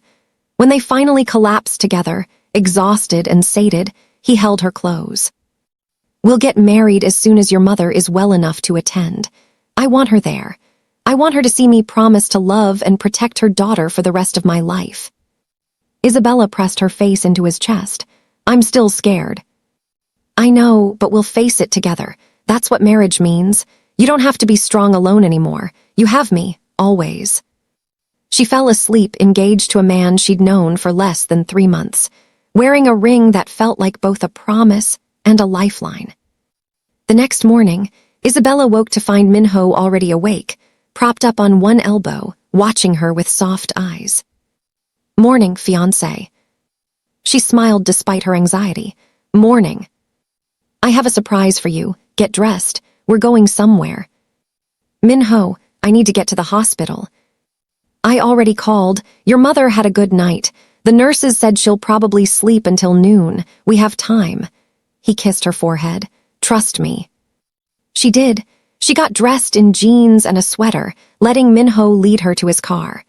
When they finally collapsed together, exhausted and sated, he held her close. We'll get married as soon as your mother is well enough to attend. I want her there. I want her to see me promise to love and protect her daughter for the rest of my life. Isabella pressed her face into his chest. I'm still scared. I know, but we'll face it together. That's what marriage means. You don't have to be strong alone anymore. You have me, always. She fell asleep engaged to a man she'd known for less than 3 months, wearing a ring that felt like both a promise and a lifeline. The next morning, Isabella woke to find Minho already awake, propped up on one elbow, watching her with soft eyes. Morning, fiancé. She smiled despite her anxiety. Morning. I have a surprise for you. Get dressed. We're going somewhere. Minho, I need to get to the hospital. I already called. Your mother had a good night. The nurses said she'll probably sleep until noon. We have time. He kissed her forehead. Trust me. She did. She got dressed in jeans and a sweater, letting Minho lead her to his car.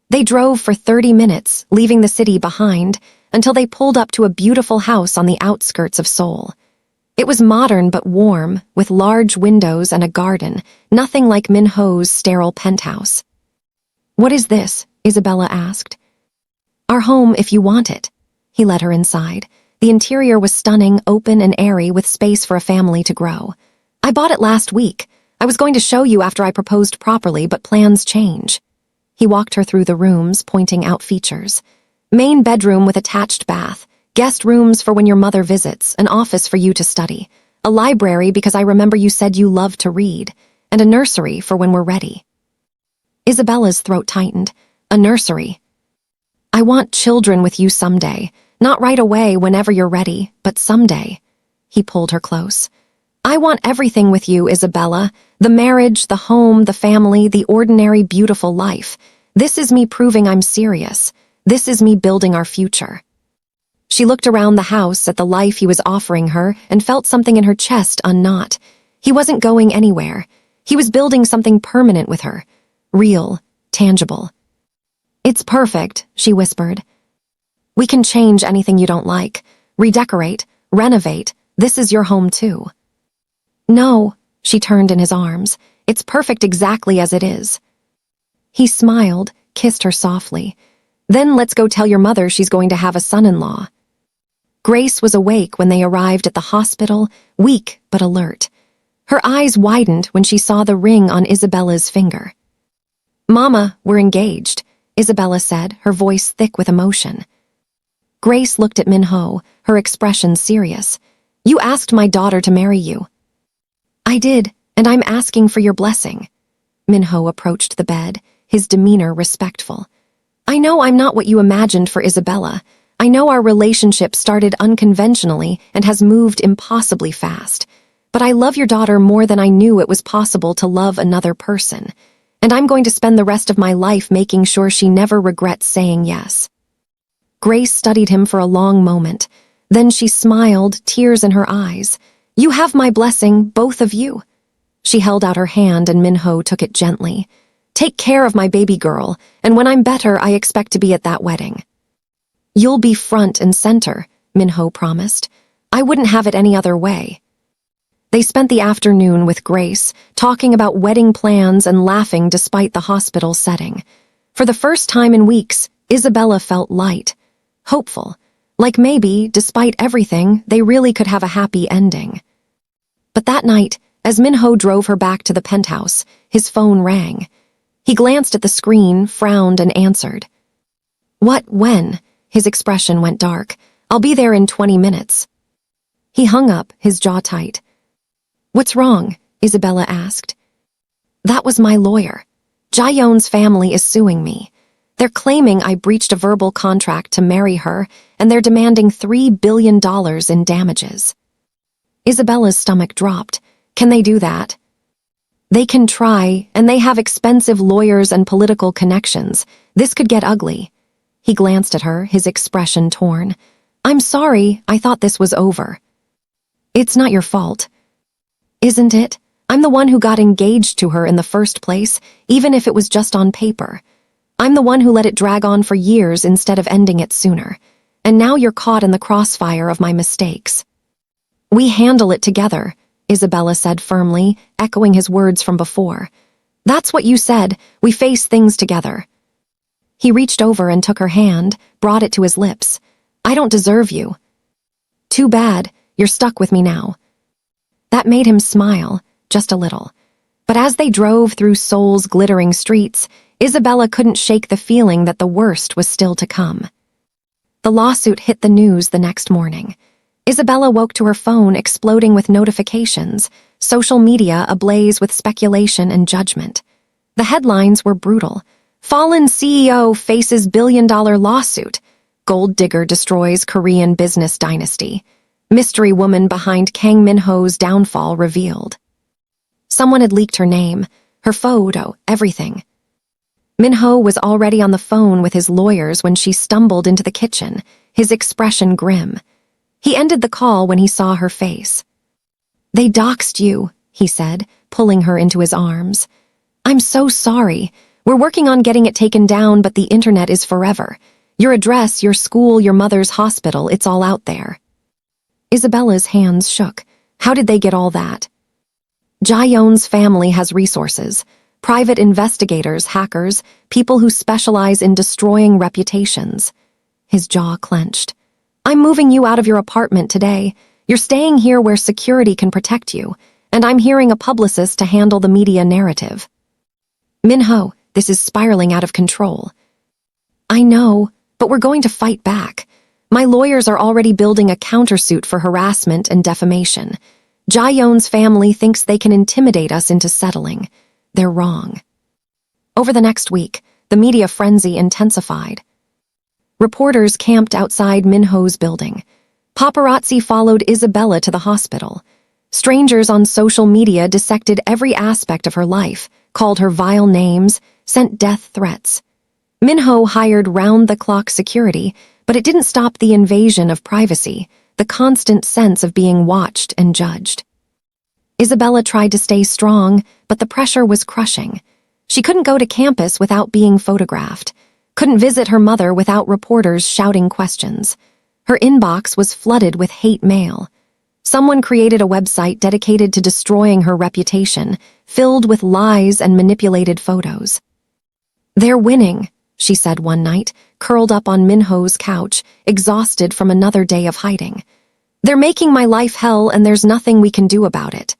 They drove for 30 minutes, leaving the city behind, until they pulled up to a beautiful house on the outskirts of Seoul. It was modern but warm, with large windows and a garden, nothing like Minho's sterile penthouse. What is this? Isabella asked. Our home if you want it. He led her inside. The interior was stunning, open and airy with space for a family to grow. I bought it last week. I was going to show you after I proposed properly, but plans change. He walked her through the rooms, pointing out features. Main bedroom with attached bath, guest rooms for when your mother visits, an office for you to study, a library because I remember you said you loved to read, and a nursery for when we're ready. Isabella's throat tightened. A nursery. I want children with you someday. Not right away whenever you're ready, but someday. He pulled her close. I want everything with you, Isabella. The marriage, the home, the family, the ordinary, beautiful life. This is me proving I'm serious. This is me building our future. She looked around the house at the life he was offering her and felt something in her chest unknot. He wasn't going anywhere. He was building something permanent with her. Real, tangible. It's perfect, she whispered. We can change anything you don't like. Redecorate, renovate. This is your home too. No, she turned in his arms. It's perfect exactly as it is. He smiled, kissed her softly. Then let's go tell your mother she's going to have a son-in-law. Grace was awake when they arrived at the hospital, weak but alert. Her eyes widened when she saw the ring on Isabella's finger. Mama, we're engaged, Isabella said, her voice thick with emotion. Grace looked at Minho, her expression serious. You asked my daughter to marry you. I did, and I'm asking for your blessing. Minho approached the bed, his demeanor respectful. I know I'm not what you imagined for Isabella. I know our relationship started unconventionally and has moved impossibly fast. But I love your daughter more than I knew it was possible to love another person. And I'm going to spend the rest of my life making sure she never regrets saying yes. Grace studied him for a long moment. Then she smiled, tears in her eyes. You have my blessing, both of you. She held out her hand and Minho took it gently. Take care of my baby girl, and when I'm better, I expect to be at that wedding. You'll be front and center, Minho promised. I wouldn't have it any other way. They spent the afternoon with Grace, talking about wedding plans and laughing despite the hospital setting. For the first time in weeks, Isabella felt light, hopeful, like maybe, despite everything, they really could have a happy ending. But that night, as Minho drove her back to the penthouse, his phone rang. He glanced at the screen, frowned, and answered. What, when? His expression went dark. I'll be there in 20 minutes. He hung up, his jaw tight. What's wrong? Isabella asked. That was my lawyer. Jaeyoon's family is suing me. They're claiming I breached a verbal contract to marry her, and they're demanding $3 billion in damages. Isabella's stomach dropped. Can they do that? They can try, and they have expensive lawyers and political connections. This could get ugly. He glanced at her, his expression torn. I'm sorry, I thought this was over. It's not your fault. Isn't it? I'm the one who got engaged to her in the first place, even if it was just on paper. I'm the one who let it drag on for years instead of ending it sooner. And now you're caught in the crossfire of my mistakes. We handle it together, Isabella said firmly, echoing his words from before. That's what you said, we face things together. He reached over and took her hand, brought it to his lips. I don't deserve you. Too bad, you're stuck with me now. That made him smile, just a little. But as they drove through Seoul's glittering streets, Isabella couldn't shake the feeling that the worst was still to come. The lawsuit hit the news the next morning. Isabella woke to her phone exploding with notifications, social media ablaze with speculation and judgment. The headlines were brutal. Fallen CEO faces billion-dollar lawsuit. Gold digger destroys Korean business dynasty. Mystery woman behind Kang Minho's downfall revealed. Someone had leaked her name, her photo, everything. Minho was already on the phone with his lawyers when she stumbled into the kitchen, his expression grim. He ended the call when he saw her face. They doxed you, he said, pulling her into his arms. I'm so sorry. We're working on getting it taken down, but the internet is forever. Your address, your school, your mother's hospital, it's all out there. Isabella's hands shook. How did they get all that? Jaeyoon's family has resources. Private investigators, hackers, people who specialize in destroying reputations. His jaw clenched. I'm moving you out of your apartment today. You're staying here where security can protect you, and I'm hiring a publicist to handle the media narrative. Minho, this is spiraling out of control. I know, but we're going to fight back. My lawyers are already building a countersuit for harassment and defamation. Jaeyoon's family thinks they can intimidate us into settling. They're wrong. Over the next week, the media frenzy intensified. Reporters camped outside Minho's building. Paparazzi followed Isabella to the hospital. Strangers on social media dissected every aspect of her life, called her vile names, sent death threats. Minho hired round-the-clock security, but it didn't stop the invasion of privacy, the constant sense of being watched and judged. Isabella tried to stay strong, but the pressure was crushing. She couldn't go to campus without being photographed, couldn't visit her mother without reporters shouting questions. Her inbox was flooded with hate mail. Someone created a website dedicated to destroying her reputation, filled with lies and manipulated photos. They're winning, she said one night, curled up on Minho's couch, exhausted from another day of hiding. They're making my life hell, and there's nothing we can do about it.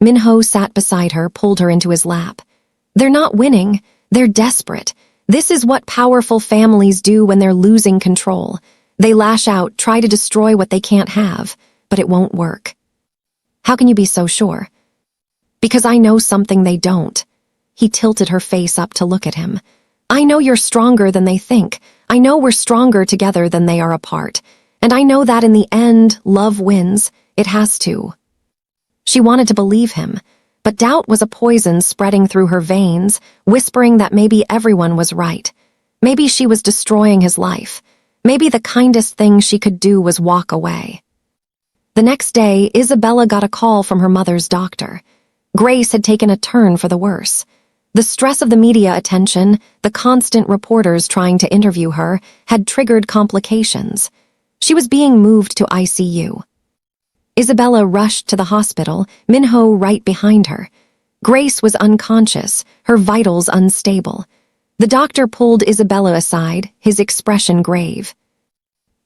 Minho sat beside her, pulled her into his lap. They're not winning, they're desperate. This is what powerful families do when they're losing control. They lash out, try to destroy what they can't have, but it won't work. How can you be so sure? Because I know something they don't. He tilted her face up to look at him. I know you're stronger than they think. I know we're stronger together than they are apart. And I know that in the end, love wins. It has to. She wanted to believe him, but doubt was a poison spreading through her veins, whispering that maybe everyone was right. Maybe she was destroying his life. Maybe the kindest thing she could do was walk away. The next day, Isabella got a call from her mother's doctor. Grace had taken a turn for the worse. The stress of the media attention, the constant reporters trying to interview her, had triggered complications. She was being moved to ICU. Isabella rushed to the hospital, Minho right behind her. Grace was unconscious, her vitals unstable. The doctor pulled Isabella aside, his expression grave.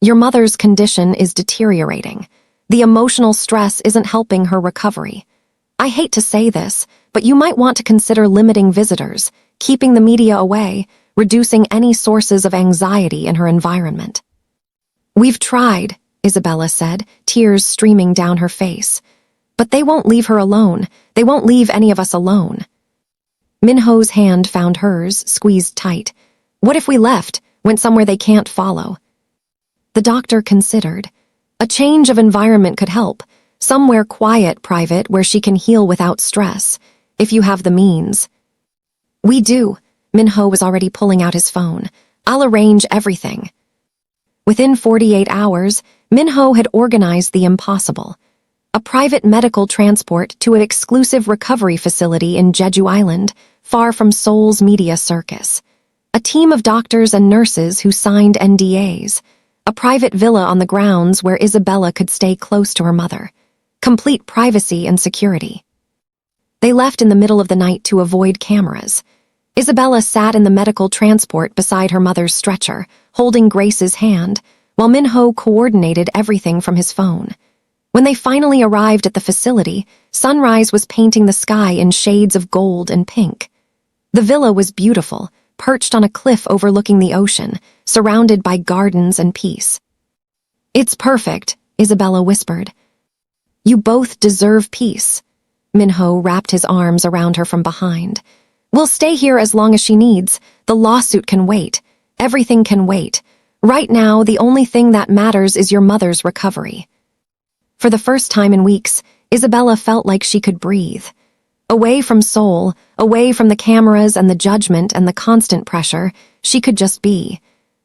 Your mother's condition is deteriorating. The emotional stress isn't helping her recovery. I hate to say this, but you might want to consider limiting visitors, keeping the media away, reducing any sources of anxiety in her environment. We've tried, Isabella said, tears streaming down her face. But they won't leave her alone. They won't leave any of us alone. Minho's hand found hers, squeezed tight. What if we left, went somewhere they can't follow? The doctor considered. A change of environment could help. Somewhere quiet, private, where she can heal without stress. if you have the means. We do. Minho was already pulling out his phone. I'll arrange everything. Within 48 hours, Minho had organized the impossible. A private medical transport to an exclusive recovery facility in Jeju Island, far from Seoul's media circus. A team of doctors and nurses who signed NDAs. A private villa on the grounds where Isabella could stay close to her mother. Complete privacy and security. They left in the middle of the night to avoid cameras. Isabella sat in the medical transport beside her mother's stretcher, holding Grace's hand, while Minho coordinated everything from his phone. When they finally arrived at the facility, sunrise was painting the sky in shades of gold and pink. The villa was beautiful, perched on a cliff overlooking the ocean, surrounded by gardens and peace. It's perfect, Isabella whispered. You both deserve peace. Minho wrapped his arms around her from behind. We'll stay here as long as she needs. The lawsuit can wait. Everything can wait. Right now, the only thing that matters is your mother's recovery. For the first time in weeks, Isabella felt like she could breathe. Away from Seoul, away from the cameras and the judgment and the constant pressure, she could just be.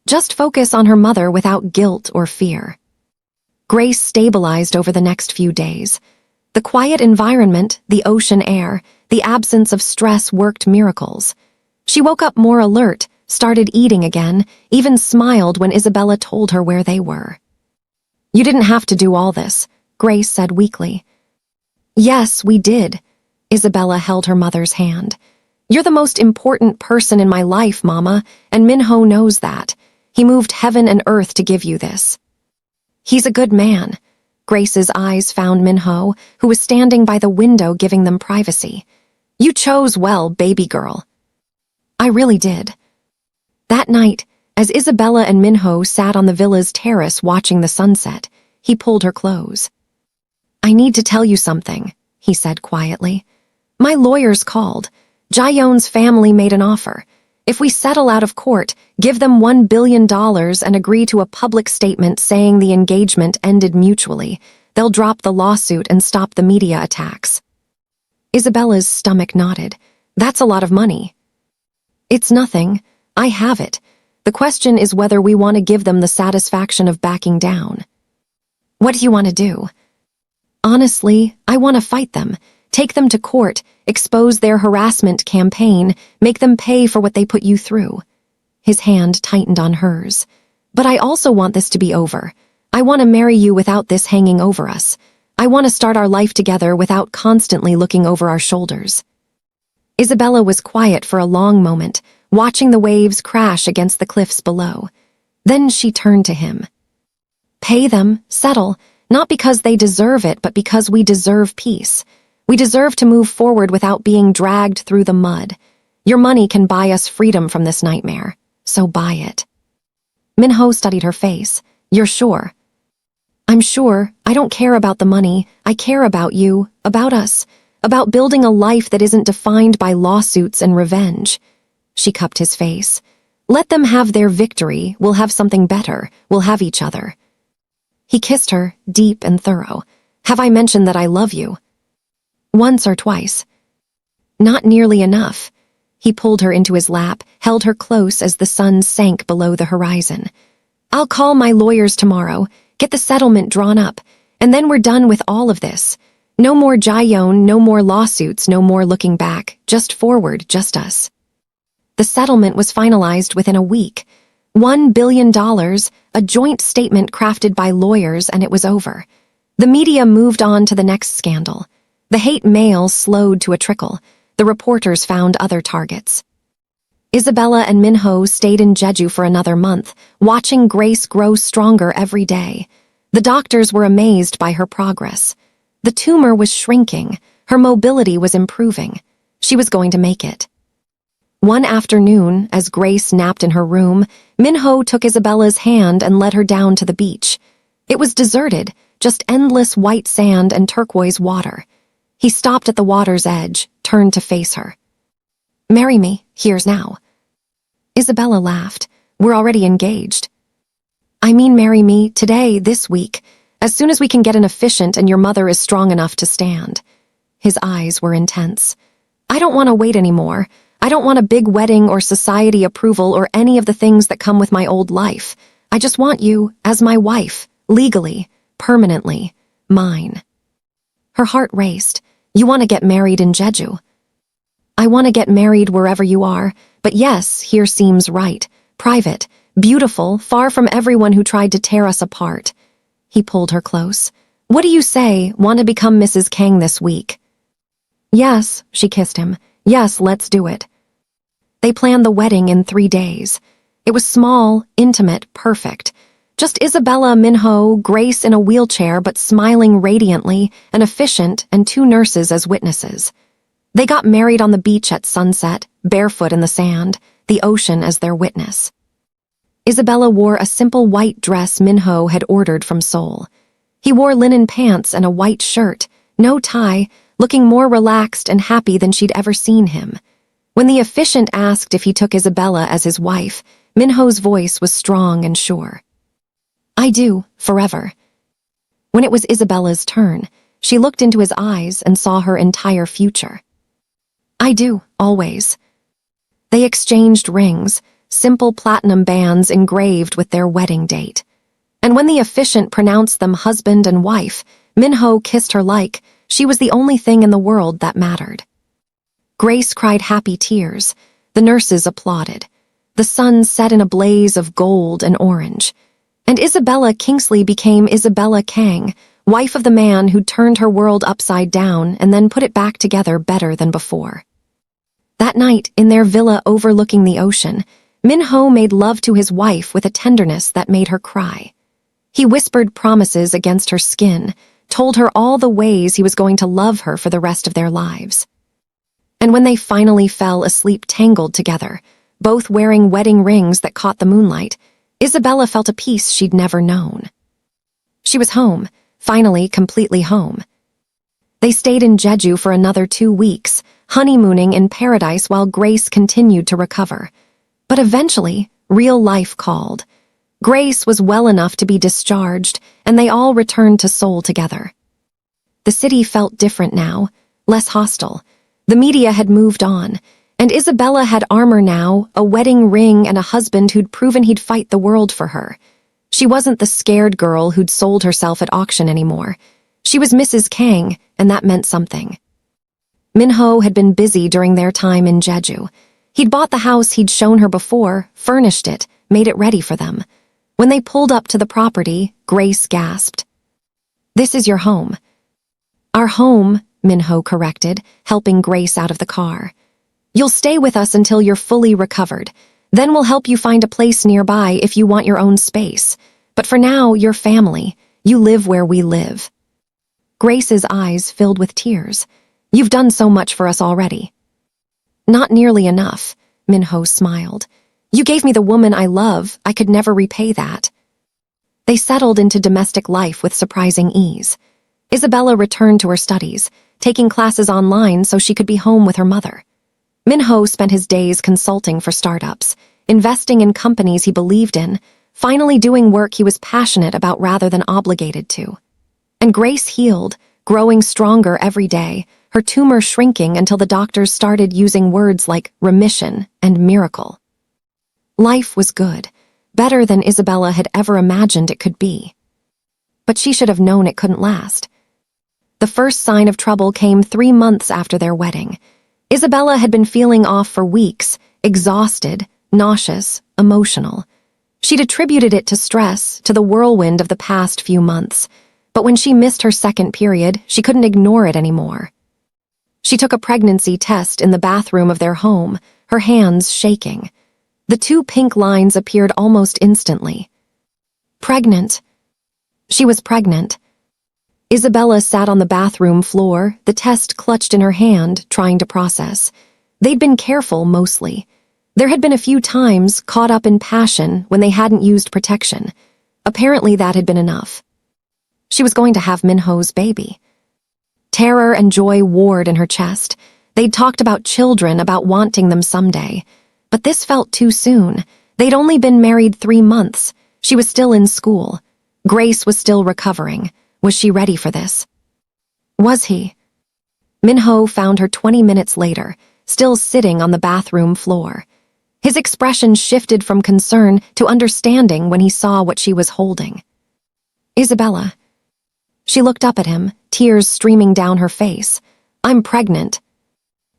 Just focus on her mother without guilt or fear. Grace stabilized over the next few days. The quiet environment, the ocean air, the absence of stress worked miracles. She woke up more alert, started eating again, even smiled when Isabella told her where they were. You didn't have to do all this, Grace said weakly. Yes, we did. Isabella held her mother's hand. You're the most important person in my life, Mama, and Minho knows that. He moved heaven and earth to give you this. He's a good man. Grace's eyes found Minho, who was standing by the window giving them privacy. You chose well, baby girl. I really did. That night, as Isabella and Minho sat on the villa's terrace watching the sunset, he pulled her close. I need to tell you something, he said quietly. My lawyers called. Jaeyoon's family made an offer. If we settle out of court, give them $1 billion and agree to a public statement saying the engagement ended mutually, they'll drop the lawsuit and stop the media attacks. Isabella's stomach nodded. That's a lot of money. It's nothing. I have it. The question is whether we want to give them the satisfaction of backing down. What do you want to do? Honestly, I want to fight them. Take them to court, expose their harassment campaign, make them pay for what they put you through. His hand tightened on hers. But I also want this to be over. I want to marry you without this hanging over us. I want to start our life together without constantly looking over our shoulders. Isabella was quiet for a long moment, watching the waves crash against the cliffs below. Then she turned to him. Pay them, settle, not because they deserve it, but because we deserve peace. We deserve to move forward without being dragged through the mud. Your money can buy us freedom from this nightmare, so buy it. Minho studied her face. You're sure? I'm sure. I don't care about the money. I care about you, about us, about building a life that isn't defined by lawsuits and revenge. She cupped his face. Let them have their victory. We'll have something better. We'll have each other. He kissed her, deep and thorough. Have I mentioned that I love you? Once or twice. Not nearly enough. He pulled her into his lap, held her close as the sun sank below the horizon. I'll call my lawyers tomorrow, get the settlement drawn up, and then we're done with all of this. No more Jaeyoon, no more lawsuits, no more looking back, just forward, just us. The settlement was finalized within a week. $1 billion, a joint statement crafted by lawyers, and it was over. The media moved on to the next scandal. The hate mail slowed to a trickle. The reporters found other targets. Isabella and Minho stayed in Jeju for another month, watching Grace grow stronger every day. The doctors were amazed by her progress. The tumor was shrinking. Her mobility was improving. She was going to make it. One afternoon, as Grace napped in her room, Minho took Isabella's hand and led her down to the beach. It was deserted, just endless white sand and turquoise water. He stopped at the water's edge, turned to face her. Marry me, here's now. Isabella laughed. We're already engaged. I mean marry me, today, this week, as soon as we can get an efficient and your mother is strong enough to stand. His eyes were intense. I don't want to wait anymore. I don't want a big wedding or society approval or any of the things that come with my old life. I just want you as my wife, legally, permanently, mine. Her heart raced. You want to get married in Jeju? I want to get married wherever you are, but yes, here seems right. Private, beautiful, far from everyone who tried to tear us apart. He pulled her close. What do you say, want to become Mrs. Kang this week? Yes, she kissed him. Yes, let's do it. They planned the wedding in 3 days. It was small, intimate, perfect. Just Isabella, Minho, Grace in a wheelchair but smiling radiantly, an officiant, and 2 nurses as witnesses. They got married on the beach at sunset, barefoot in the sand, the ocean as their witness. Isabella wore a simple white dress Minho had ordered from Seoul. He wore linen pants and a white shirt, no tie, looking more relaxed and happy than she'd ever seen him. When the officiant asked if he took Isabella as his wife, Minho's voice was strong and sure. I do, forever. When it was Isabella's turn, she looked into his eyes and saw her entire future. I do, always. They exchanged rings, simple platinum bands engraved with their wedding date. And when the officiant pronounced them husband and wife, Minho kissed her like she was the only thing in the world that mattered. Grace cried happy tears. The nurses applauded. The sun set in a blaze of gold and orange. And Isabella Kingsley became Isabella Kang, wife of the man who'd turned her world upside down and then put it back together better than before. That night, in their villa overlooking the ocean, Minho made love to his wife with a tenderness that made her cry. He whispered promises against her skin, told her all the ways he was going to love her for the rest of their lives. And when they finally fell asleep tangled together, both wearing wedding rings that caught the moonlight, Isabella felt a peace she'd never known. She was home, finally completely home. They stayed in Jeju for another 2 weeks, honeymooning in paradise while Grace continued to recover. But eventually, real life called. Grace was well enough to be discharged, and they all returned to Seoul together. The city felt different now, less hostile. The media had moved on, and Isabella had armor now, a wedding ring and a husband who'd proven he'd fight the world for her. She wasn't the scared girl who'd sold herself at auction anymore. She was Mrs. Kang, and that meant something. Minho had been busy during their time in Jeju. He'd bought the house he'd shown her before, furnished it, made it ready for them. When they pulled up to the property, Grace gasped. This is your home. Our home, Minho corrected, helping Grace out of the car. You'll stay with us until you're fully recovered. Then we'll help you find a place nearby if you want your own space. But for now, you're family. You live where we live. Grace's eyes filled with tears. You've done so much for us already. Not nearly enough, Minho smiled. You gave me the woman I love. I could never repay that. They settled into domestic life with surprising ease. Isabella returned to her studies, taking classes online so she could be home with her mother. Minho spent his days consulting for startups, investing in companies he believed in, finally doing work he was passionate about rather than obligated to. And Grace healed, growing stronger every day, her tumor shrinking until the doctors started using words like remission and miracle. Life was good, better than Isabella had ever imagined it could be. But she should have known it couldn't last. The first sign of trouble came 3 months after their wedding. Isabella had been feeling off for weeks, exhausted, nauseous, emotional. She'd attributed it to stress, to the whirlwind of the past few months. But when she missed her second period, she couldn't ignore it anymore. She took a pregnancy test in the bathroom of their home, her hands shaking. The 2 pink lines appeared almost instantly. Pregnant. She was pregnant. Isabella sat on the bathroom floor, the test clutched in her hand, trying to process. They'd been careful, mostly. There had been a few times, caught up in passion, when they hadn't used protection. Apparently that had been enough. She was going to have Minho's baby. Terror and joy warred in her chest. They'd talked about children, about wanting them someday. But this felt too soon. They'd only been married 3 months. She was still in school. Grace was still recovering. Was she ready for this? Was he? Minho found her 20 minutes later, still sitting on the bathroom floor. His expression shifted from concern to understanding when he saw what she was holding. "Isabella." She looked up at him, tears streaming down her face. "I'm pregnant."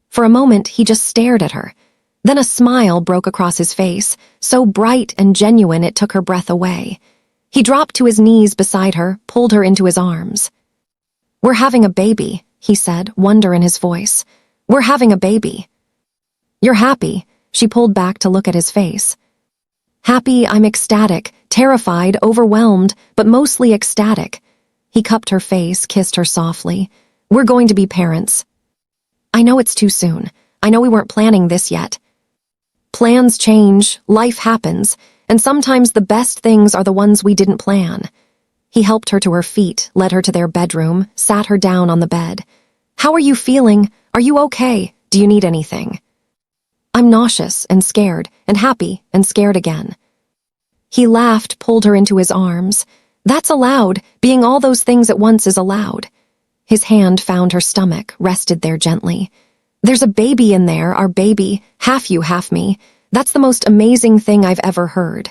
For a moment, he just stared at her. Then a smile broke across his face, so bright and genuine it took her breath away. He dropped to his knees beside her, pulled her into his arms. "We're having a baby," he said, wonder in his voice. "We're having a baby." "You're happy?" She pulled back to look at his face. "Happy, I'm ecstatic, terrified, overwhelmed, but mostly ecstatic." He cupped her face, kissed her softly. "We're going to be parents." "I know it's too soon. I know we weren't planning this yet." "Plans change, life happens, and sometimes the best things are the ones we didn't plan." He helped her to her feet, led her to their bedroom, sat her down on the bed. "How are you feeling? Are you okay? Do you need anything?" "I'm nauseous and scared, and happy and scared again." He laughed, pulled her into his arms. "That's allowed. Being all those things at once is allowed." His hand found her stomach, rested there gently. "There's a baby in there, our baby, half you, half me. That's the most amazing thing I've ever heard."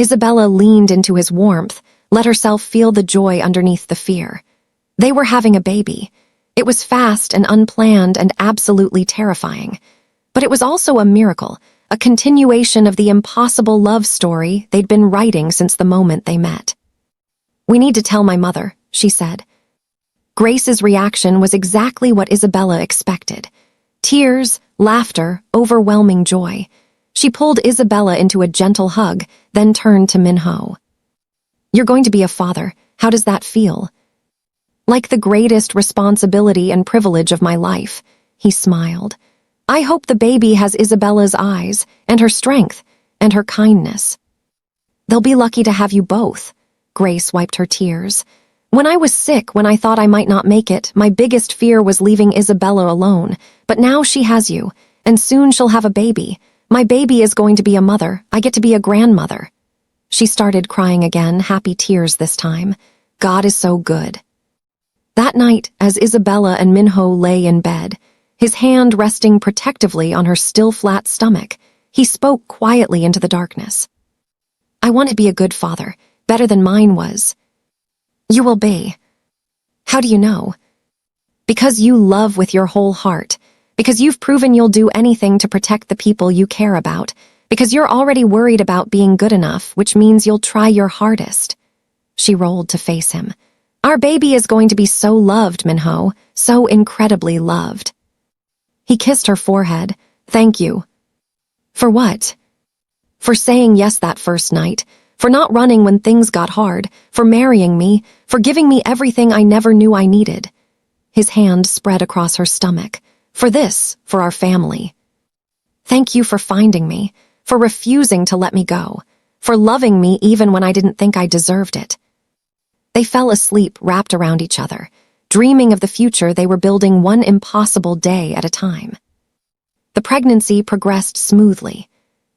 Isabella leaned into his warmth, let herself feel the joy underneath the fear. They were having a baby. It was fast and unplanned and absolutely terrifying. But it was also a miracle, a continuation of the impossible love story they'd been writing since the moment they met. "We need to tell my mother," she said. Grace's reaction was exactly what Isabella expected. Tears, laughter, overwhelming joy. She pulled Isabella into a gentle hug, then turned to Minho. "You're going to be a father. How does that feel?" "Like the greatest responsibility and privilege of my life," he smiled. "I hope the baby has Isabella's eyes, and her strength, and her kindness." "They'll be lucky to have you both." Grace wiped her tears. "When I was sick, when I thought I might not make it, my biggest fear was leaving Isabella alone. But now she has you, and soon she'll have a baby. My baby is going to be a mother. I get to be a grandmother." She started crying again, happy tears this time. God is so good. That night, as Isabella and Minho lay in bed, his hand resting protectively on her still flat stomach, he spoke quietly into the darkness. "I want to be a good father, better than mine was." "You will be." "How do you know?" "Because you love with your whole heart. Because you've proven you'll do anything to protect the people you care about. Because you're already worried about being good enough, which means you'll try your hardest." She rolled to face him. "Our baby is going to be so loved, Minho, so incredibly loved." He kissed her forehead. "Thank you." "For what?" "For saying yes that first night. For not running when things got hard. For marrying me. For giving me everything I never knew I needed." His hand spread across her stomach. "For this, for our family. Thank you for finding me. For refusing to let me go. For loving me even when I didn't think I deserved it." They fell asleep wrapped around each other, dreaming of the future they were building one impossible day at a time. The pregnancy progressed smoothly.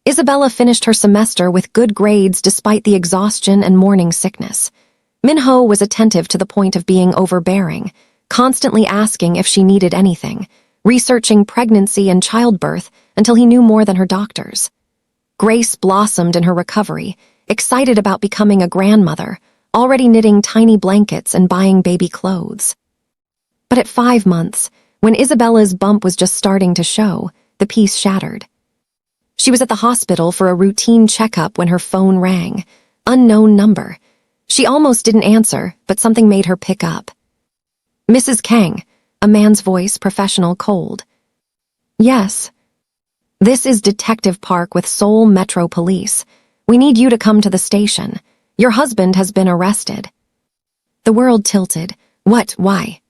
Isabella finished her semester with good grades despite the exhaustion and morning sickness. Minho was attentive to the point of being overbearing, constantly asking if she needed anything, researching pregnancy and childbirth until he knew more than her doctors. Grace blossomed in her recovery, excited about becoming a grandmother, already knitting tiny blankets and buying baby clothes. But at 5 months, when Isabella's bump was just starting to show, the peace shattered. She was at the hospital for a routine checkup when her phone rang. Unknown number. She almost didn't answer, but something made her pick up. "Mrs. Kang," a man's voice, professional, cold. "Yes." "This is Detective Park with Seoul Metro Police. We need you to come to the station. Your husband has been arrested." The world tilted. "What? Why?"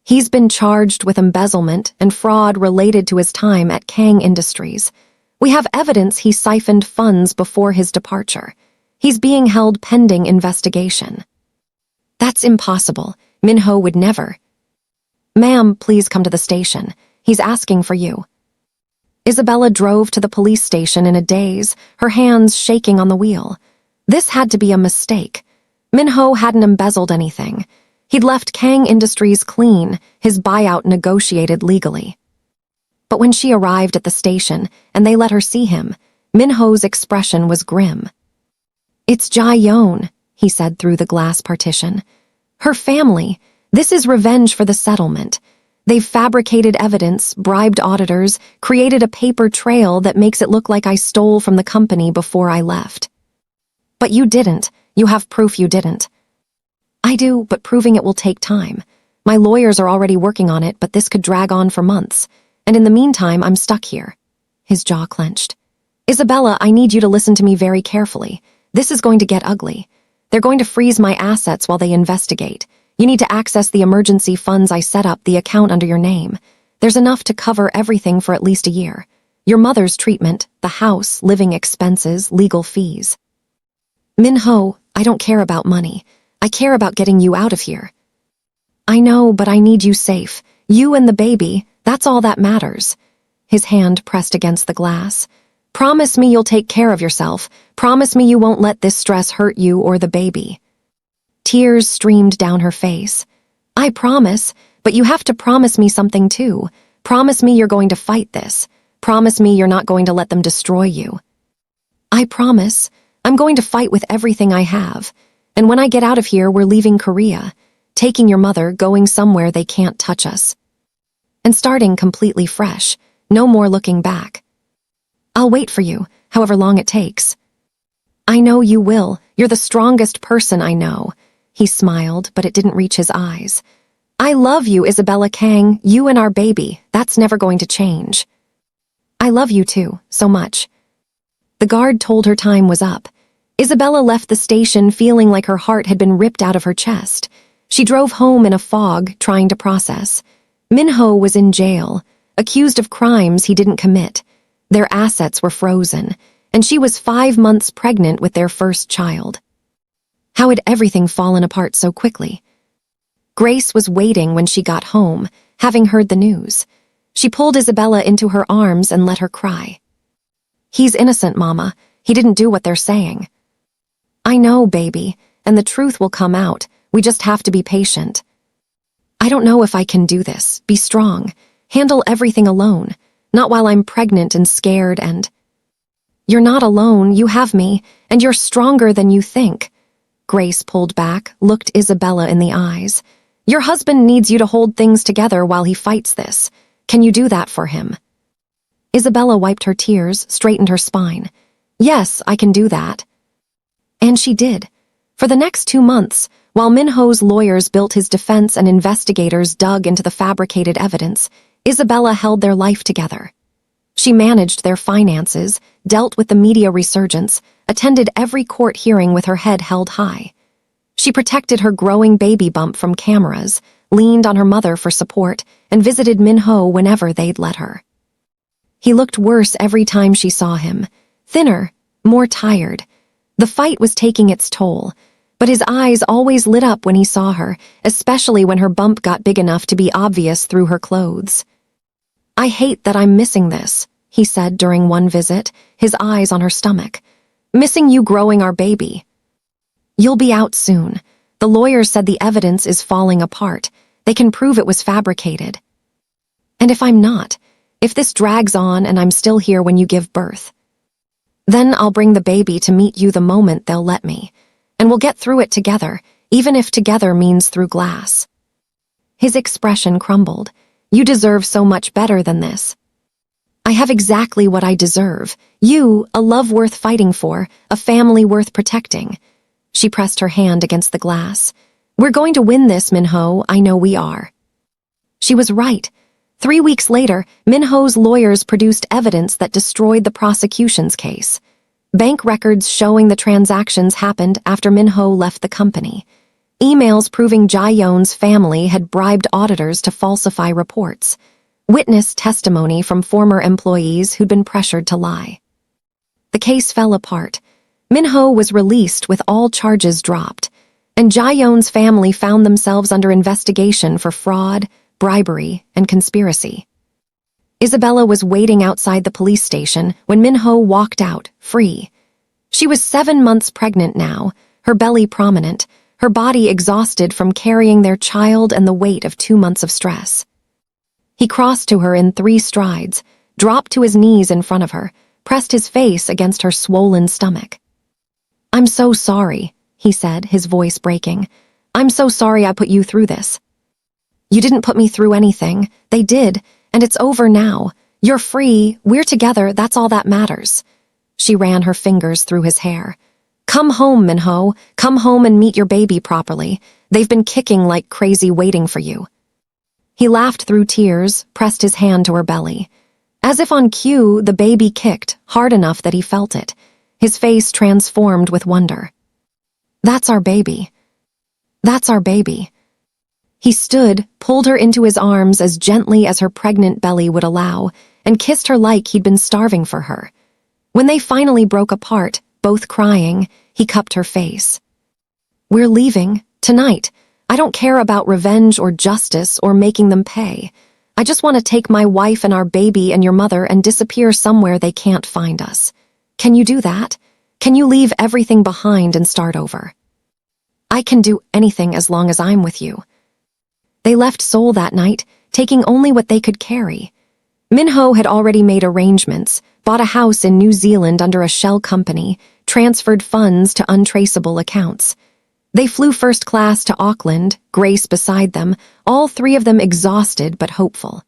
"He's been charged with embezzlement and fraud related to his time at Kang Industries. We have evidence he siphoned funds before his departure. He's being held pending investigation." "That's impossible. Minho would never." "Ma'am, please come to the station. He's asking for you." Isabella drove to the police station in a daze, her hands shaking on the wheel. This had to be a mistake. Minho hadn't embezzled anything. He'd left Kang Industries clean, his buyout negotiated legally. But when she arrived at the station and they let her see him, Minho's expression was grim. "It's Jae-yeon," he said through the glass partition. "Her family. This is revenge for the settlement. They've fabricated evidence, bribed auditors, created a paper trail that makes it look like I stole from the company before I left." "But you didn't. You have proof you didn't." "I do, but proving it will take time. My lawyers are already working on it, but this could drag on for months. And in the meantime, I'm stuck here." His jaw clenched. "Isabella, I need you to listen to me very carefully. This is going to get ugly. They're going to freeze my assets while they investigate. You need to access the emergency funds I set up, the account under your name. There's enough to cover everything for at least a year. Your mother's treatment, the house, living expenses, legal fees." "Minho, I don't care about money. I care about getting you out of here." "I know, but I need you safe. You and the baby, that's all that matters." His hand pressed against the glass. "Promise me you'll take care of yourself. Promise me you won't let this stress hurt you or the baby." Tears streamed down her face. "I promise, but you have to promise me something too. Promise me you're going to fight this. Promise me you're not going to let them destroy you." "I promise. I'm going to fight with everything I have. And when I get out of here, we're leaving Korea, taking your mother, going somewhere they can't touch us. And starting completely fresh, no more looking back. I'll wait for you, however long it takes." "I know you will. You're the strongest person I know." He smiled, but it didn't reach his eyes. "I love you, Isabella Kang, you and our baby. That's never going to change." "I love you too, so much." The guard told her time was up. Isabella left the station feeling like her heart had been ripped out of her chest. She drove home in a fog, trying to process. Minho was in jail, accused of crimes he didn't commit. Their assets were frozen, and she was 5 months pregnant with their first child. How had everything fallen apart so quickly? Grace was waiting when she got home, having heard the news. She pulled Isabella into her arms and let her cry. "He's innocent, Mama. He didn't do what they're saying." "I know, baby, and the truth will come out. We just have to be patient." "I don't know if I can do this. Be strong. Handle everything alone. Not while I'm pregnant and scared and—" "You're not alone. You have me, and you're stronger than you think." Grace pulled back, looked Isabella in the eyes. "Your husband needs you to hold things together while he fights this. Can you do that for him?" Isabella wiped her tears, straightened her spine. "Yes, I can do that." And she did. For the next 2 months, while Minho's lawyers built his defense and investigators dug into the fabricated evidence, Isabella held their life together. She managed their finances, dealt with the media resurgence, attended every court hearing with her head held high. She protected her growing baby bump from cameras, leaned on her mother for support, and visited Minho whenever they'd let her. He looked worse every time she saw him, thinner, more tired. The fight was taking its toll, but his eyes always lit up when he saw her, especially when her bump got big enough to be obvious through her clothes. "I hate that I'm missing this," he said during one visit, his eyes on her stomach. "Missing you growing our baby." "You'll be out soon. The lawyers said the evidence is falling apart. They can prove it was fabricated." "And if I'm not? If this drags on and I'm still here when you give birth? Then I'll bring the baby to meet you the moment they'll let me. And we'll get through it together, even if together means through glass." His expression crumbled. "You deserve so much better than this." "I have exactly what I deserve. You, a love worth fighting for, a family worth protecting." She pressed her hand against the glass. "We're going to win this, Minho. I know we are." She was right. 3 weeks later, Minho's lawyers produced evidence that destroyed the prosecution's case. Bank records showing the transactions happened after Minho left the company. Emails proving Jae-yeon's family had bribed auditors to falsify reports. Witness testimony from former employees who'd been pressured to lie. The case fell apart. Minho was released with all charges dropped, and Jae-yeon's family found themselves under investigation for fraud, bribery, and conspiracy. Isabella was waiting outside the police station when Minho walked out, free. She was 7 months pregnant now, her belly prominent, her body exhausted from carrying their child and the weight of 2 months of stress. He crossed to her in 3 strides, dropped to his knees in front of her, pressed his face against her swollen stomach. "I'm so sorry," he said, his voice breaking. "I'm so sorry I put you through this." "You didn't put me through anything. They did, and it's over now. You're free, we're together, that's all that matters." She ran her fingers through his hair. "Come home, Minho. Come home and meet your baby properly. They've been kicking like crazy waiting for you." He laughed through tears, pressed his hand to her belly. As if on cue, the baby kicked, hard enough that he felt it. His face transformed with wonder. "That's our baby. That's our baby." He stood, pulled her into his arms as gently as her pregnant belly would allow, and kissed her like he'd been starving for her. When they finally broke apart, both crying, he cupped her face. "We're leaving, tonight. I don't care about revenge or justice or making them pay. I just want to take my wife and our baby and your mother and disappear somewhere they can't find us. Can you do that? Can you leave everything behind and start over?" "I can do anything as long as I'm with you." They left Seoul that night, taking only what they could carry. Minho had already made arrangements, bought a house in New Zealand under a shell company, transferred funds to untraceable accounts. They flew first class to Auckland, Grace beside them, all 3 of them exhausted but hopeful.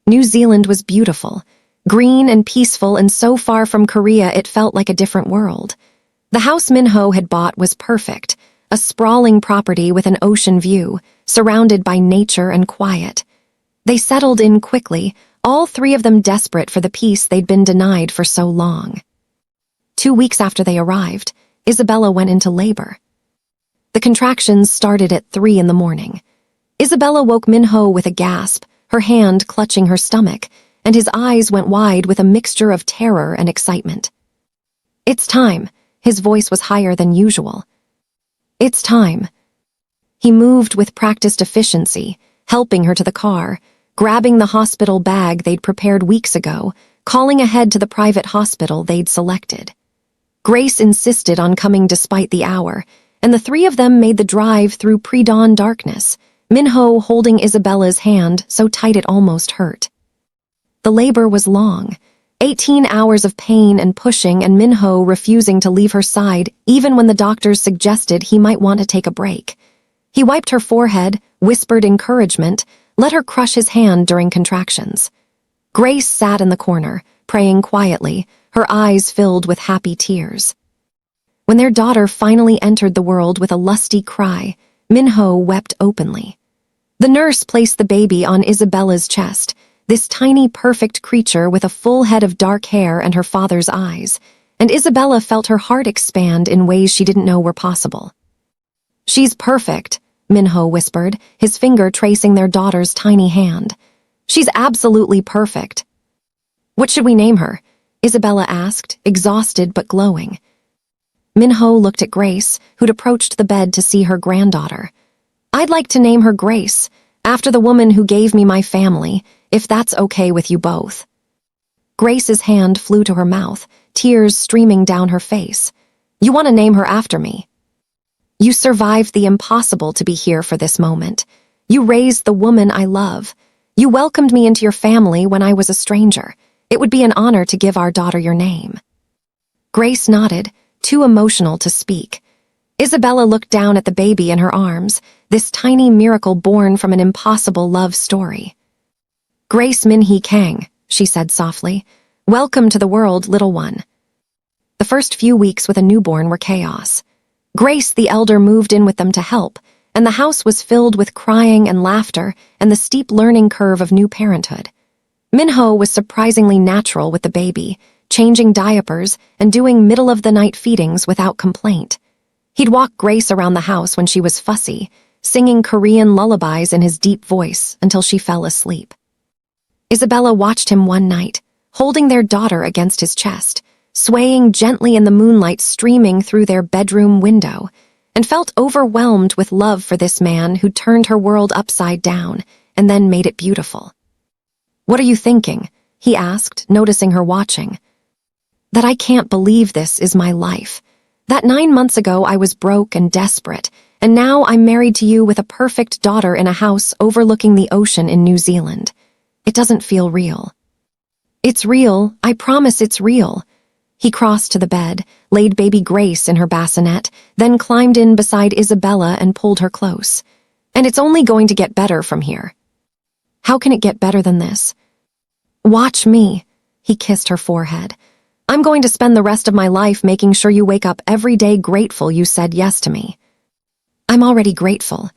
New Zealand was beautiful, green and peaceful, and so far from Korea it felt like a different world. The house Minho had bought was perfect, a sprawling property with an ocean view, surrounded by nature and quiet. They settled in quickly, all 3 of them desperate for the peace they'd been denied for so long. 2 weeks after they arrived, Isabella went into labor. The contractions started at 3 in the morning. Isabella woke Minho with a gasp, her hand clutching her stomach, and his eyes went wide with a mixture of terror and excitement. "It's time." His voice was higher than usual. "It's time." He moved with practiced efficiency, helping her to the car, grabbing the hospital bag they'd prepared weeks ago, calling ahead to the private hospital they'd selected. Grace insisted on coming despite the hour, and the 3 of them made the drive through pre-dawn darkness, Minho holding Isabella's hand so tight it almost hurt. The labor was long, 18 hours of pain and pushing, and Minho refusing to leave her side even when the doctors suggested he might want to take a break. He wiped her forehead, whispered encouragement, let her crush his hand during contractions. Grace sat in the corner, praying quietly, her eyes filled with happy tears. When their daughter finally entered the world with a lusty cry, Minho wept openly. The nurse placed the baby on Isabella's chest, this tiny perfect creature with a full head of dark hair and her father's eyes, and Isabella felt her heart expand in ways she didn't know were possible. "She's perfect," Minho whispered, his finger tracing their daughter's tiny hand. "She's absolutely perfect." "What should we name her?" Isabella asked, exhausted but glowing. Minho looked at Grace, who'd approached the bed to see her granddaughter. "I'd like to name her Grace, after the woman who gave me my family, if that's okay with you both." Grace's hand flew to her mouth, tears streaming down her face. "You want to name her after me? You survived the impossible to be here for this moment. You raised the woman I love. You welcomed me into your family when I was a stranger. It would be an honor to give our daughter your name." Grace nodded, too emotional to speak. Isabella looked down at the baby in her arms, this tiny miracle born from an impossible love story. "Grace Minhee Kang," she said softly. "Welcome to the world, little one." The first few weeks with a newborn were chaos. Grace, the elder, moved in with them to help, and the house was filled with crying and laughter and the steep learning curve of new parenthood. Minho was surprisingly natural with the baby, changing diapers and doing middle-of-the-night feedings without complaint. He'd walk Grace around the house when she was fussy, singing Korean lullabies in his deep voice until she fell asleep. Isabella watched him one night, holding their daughter against his chest, swaying gently in the moonlight streaming through their bedroom window, and felt overwhelmed with love for this man who turned her world upside down and then made it beautiful. "What are you thinking?" he asked, noticing her watching. "That I can't believe this is my life. That 9 months ago I was broke and desperate, and now I'm married to you with a perfect daughter in a house overlooking the ocean in New Zealand. It doesn't feel real." "It's real, I promise it's real." He crossed to the bed, laid baby Grace in her bassinet, then climbed in beside Isabella and pulled her close. "And it's only going to get better from here." "How can it get better than this?" "Watch me." He kissed her forehead. "I'm going to spend the rest of my life making sure you wake up every day grateful you said yes to me." "I'm already grateful."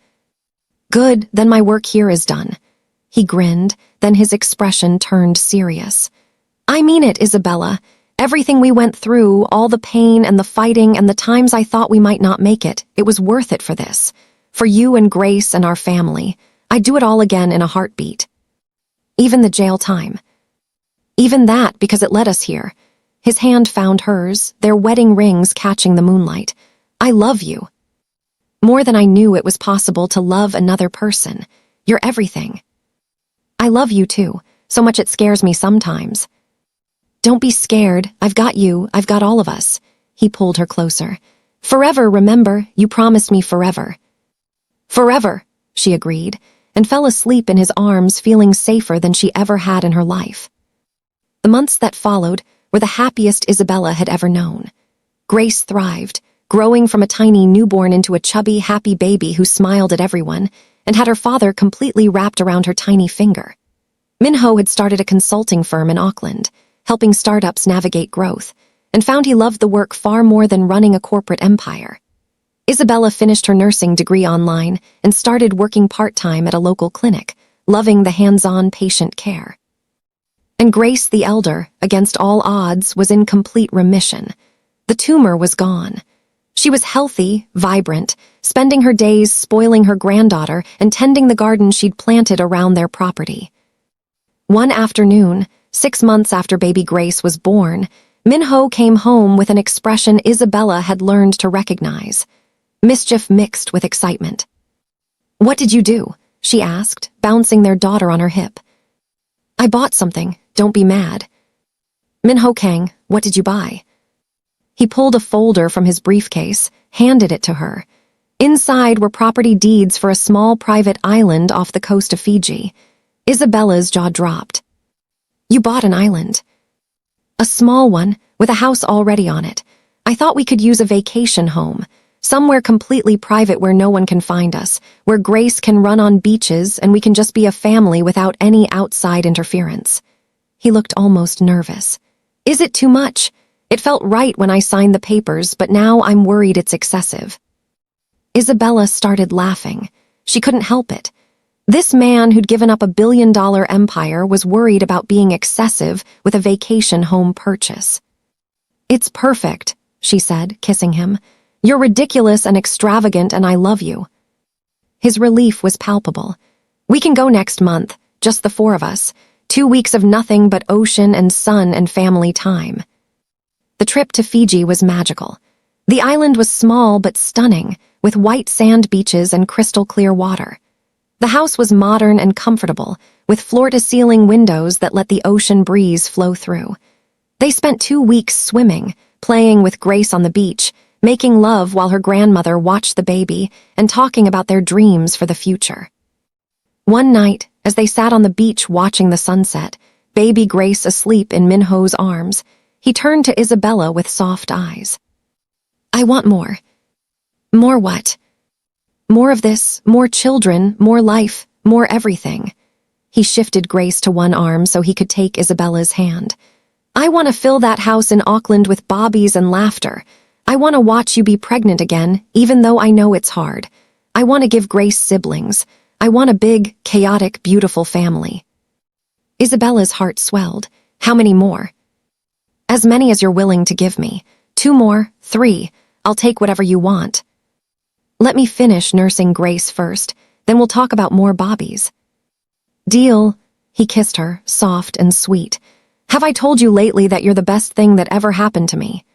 "Good, then my work here is done." He grinned, then his expression turned serious. "I mean it, Isabella. Everything we went through, all the pain and the fighting and the times I thought we might not make it was worth it for this. For you and Grace and our family. I'd do it all again in a heartbeat. Even the jail time. Even that, because it led us here." His hand found hers, their wedding rings catching the moonlight. "I love you. More than I knew it was possible to love another person. You're everything. I love you too, so much it scares me sometimes." "Don't be scared. I've got you. I've got all of us." He pulled her closer. "Forever, remember? You promised me forever." "Forever," she agreed, and fell asleep in his arms, feeling safer than she ever had in her life. The months that followed were the happiest Isabella had ever known. Grace thrived, growing from a tiny newborn into a chubby, happy baby who smiled at everyone and had her father completely wrapped around her tiny finger. Minho had started a consulting firm in Auckland, helping startups navigate growth, and found he loved the work far more than running a corporate empire. Isabella finished her nursing degree online and started working part-time at a local clinic, loving the hands-on patient care. And Grace, the elder, against all odds, was in complete remission. The tumor was gone. She was healthy, vibrant, spending her days spoiling her granddaughter and tending the garden she'd planted around their property. One afternoon, 6 months after baby Grace was born, Minho came home with an expression Isabella had learned to recognize. Mischief mixed with excitement. "What did you do?" she asked, bouncing their daughter on her hip. "I bought something, don't be mad." "Minho Kang, what did you buy?" He pulled a folder from his briefcase, handed it to her. Inside were property deeds for a small private island off the coast of Fiji. Isabella's jaw dropped. "You bought an island." "A small one, with a house already on it. I thought we could use a vacation home, somewhere completely private where no one can find us, where Grace can run on beaches and we can just be a family without any outside interference." He looked almost nervous. "Is it too much? It felt right when I signed the papers, but now I'm worried it's excessive." Isabella started laughing. She couldn't help it. This man who'd given up $1 billion empire was worried about being excessive with a vacation home purchase. "It's perfect," she said, kissing him. "You're ridiculous and extravagant, and I love you." His relief was palpable. "We can go next month, just the 4 of us. 2 weeks of nothing but ocean and sun and family time." The trip to Fiji was magical. The island was small but stunning, with white sand beaches and crystal-clear water. The house was modern and comfortable, with floor-to-ceiling windows that let the ocean breeze flow through. They spent 2 weeks swimming, playing with Grace on the beach, making love while her grandmother watched the baby, and talking about their dreams for the future. One night, as they sat on the beach watching the sunset, baby Grace asleep in Minho's arms, he turned to Isabella with soft eyes. "I want more." "More what?" "More of this, more children, more life, more everything." He shifted Grace to one arm so he could take Isabella's hand. "I want to fill that house in Auckland with bobbies and laughter. I want to watch you be pregnant again, even though I know it's hard. I want to give Grace siblings. I want a big, chaotic, beautiful family." Isabella's heart swelled. "How many more?" "As many as you're willing to give me. 2 more, 3. I'll take whatever you want." "Let me finish nursing Grace first, then we'll talk about more bobbies." "Deal." He kissed her, soft and sweet. "Have I told you lately that you're the best thing that ever happened to me?"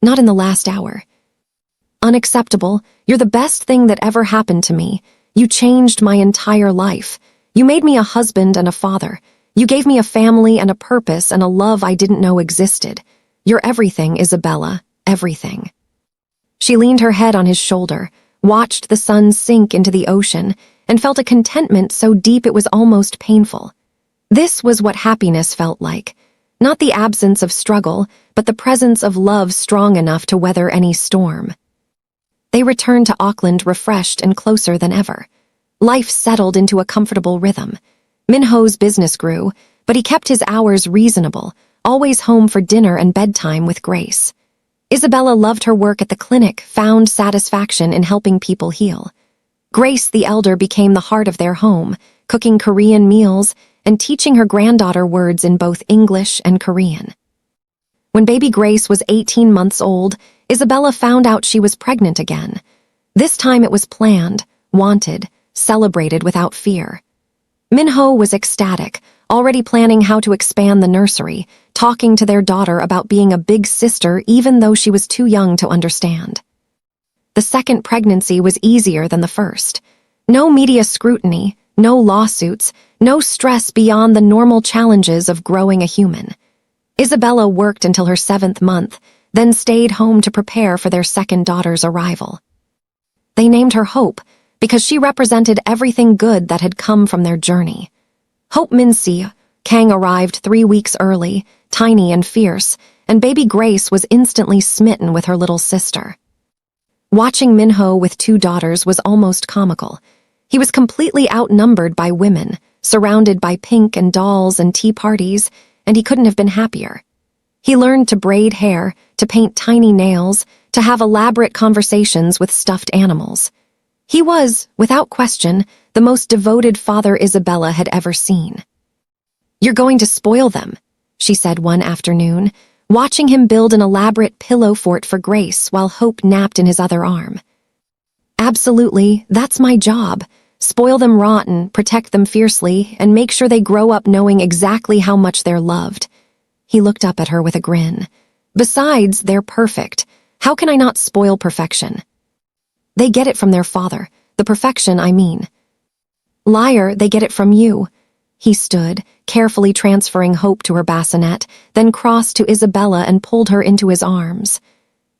"Not in the last hour." "Unacceptable. You're the best thing that ever happened to me. You changed my entire life. You made me a husband and a father. You gave me a family and a purpose and a love I didn't know existed. You're everything, Isabella, everything." She leaned her head on his shoulder, watched the sun sink into the ocean, and felt a contentment so deep it was almost painful. This was what happiness felt like. Not the absence of struggle, but the presence of love strong enough to weather any storm. They returned to Auckland refreshed and closer than ever. Life settled into a comfortable rhythm. Minho's business grew, but he kept his hours reasonable, always home for dinner and bedtime with Grace. Isabella loved her work at the clinic, found satisfaction in helping people heal. Grace, the elder, became the heart of their home, cooking Korean meals and teaching her granddaughter words in both English and Korean. When baby Grace was 18 months old, Isabella found out she was pregnant again. This time it was planned, wanted, celebrated without fear. Minho was ecstatic, already planning how to expand the nursery, talking to their daughter about being a big sister even though she was too young to understand. The second pregnancy was easier than the first. No media scrutiny, no lawsuits, no stress beyond the normal challenges of growing a human. Isabella worked until her 7th month, then stayed home to prepare for their second daughter's arrival. They named her Hope because she represented everything good that had come from their journey. Hope Minsi, Kang arrived 3 weeks early, tiny and fierce, and baby Grace was instantly smitten with her little sister. Watching Minho with 2 daughters was almost comical. He was completely outnumbered by women, surrounded by pink and dolls and tea parties, and he couldn't have been happier. He learned to braid hair, to paint tiny nails, to have elaborate conversations with stuffed animals. He was, without question, the most devoted father Isabella had ever seen. "You're going to spoil them," she said one afternoon, watching him build an elaborate pillow fort for Grace while Hope napped in his other arm. "Absolutely, that's my job. Spoil them rotten, protect them fiercely, and make sure they grow up knowing exactly how much they're loved." He looked up at her with a grin. "Besides, they're perfect. How can I not spoil perfection? They get it from their father, the perfection, I mean." "Liar, they get it from you." He stood, carefully transferring Hope to her bassinet, then crossed to Isabella and pulled her into his arms.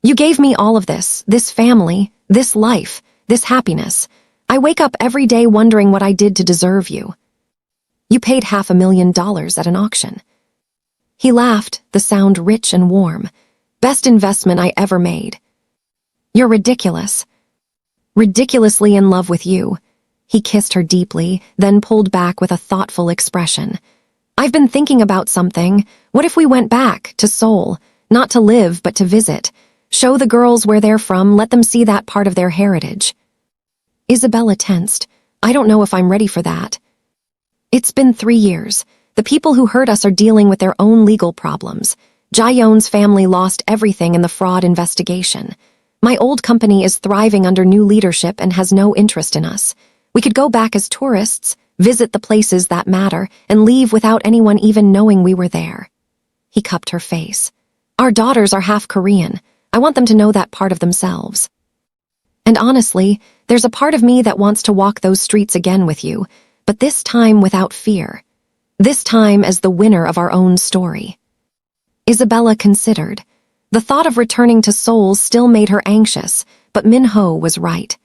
"You gave me all of this family, this life, this happiness. I wake up every day wondering what I did to deserve you. You paid $500,000 at an auction." He laughed, the sound rich and warm. "Best investment I ever made." "You're ridiculous." "Ridiculously in love with you." He kissed her deeply, then pulled back with a thoughtful expression. "I've been thinking about something. What if we went back to Seoul, not to live but to visit? Show the girls where they're from, let them see that part of their heritage." Isabella tensed. "I don't know if I'm ready for that." "It's been 3 years. The people who hurt us are dealing with their own legal problems. Jaeyoon's family lost everything in the fraud investigation. My old company is thriving under new leadership and has no interest in us. We could go back as tourists, visit the places that matter, and leave without anyone even knowing we were there." He cupped her face. "Our daughters are half Korean. I want them to know that part of themselves. And honestly, there's a part of me that wants to walk those streets again with you, but this time without fear. This time as the winner of our own story." Isabella considered. The thought of returning to Seoul still made her anxious, but Minho was right.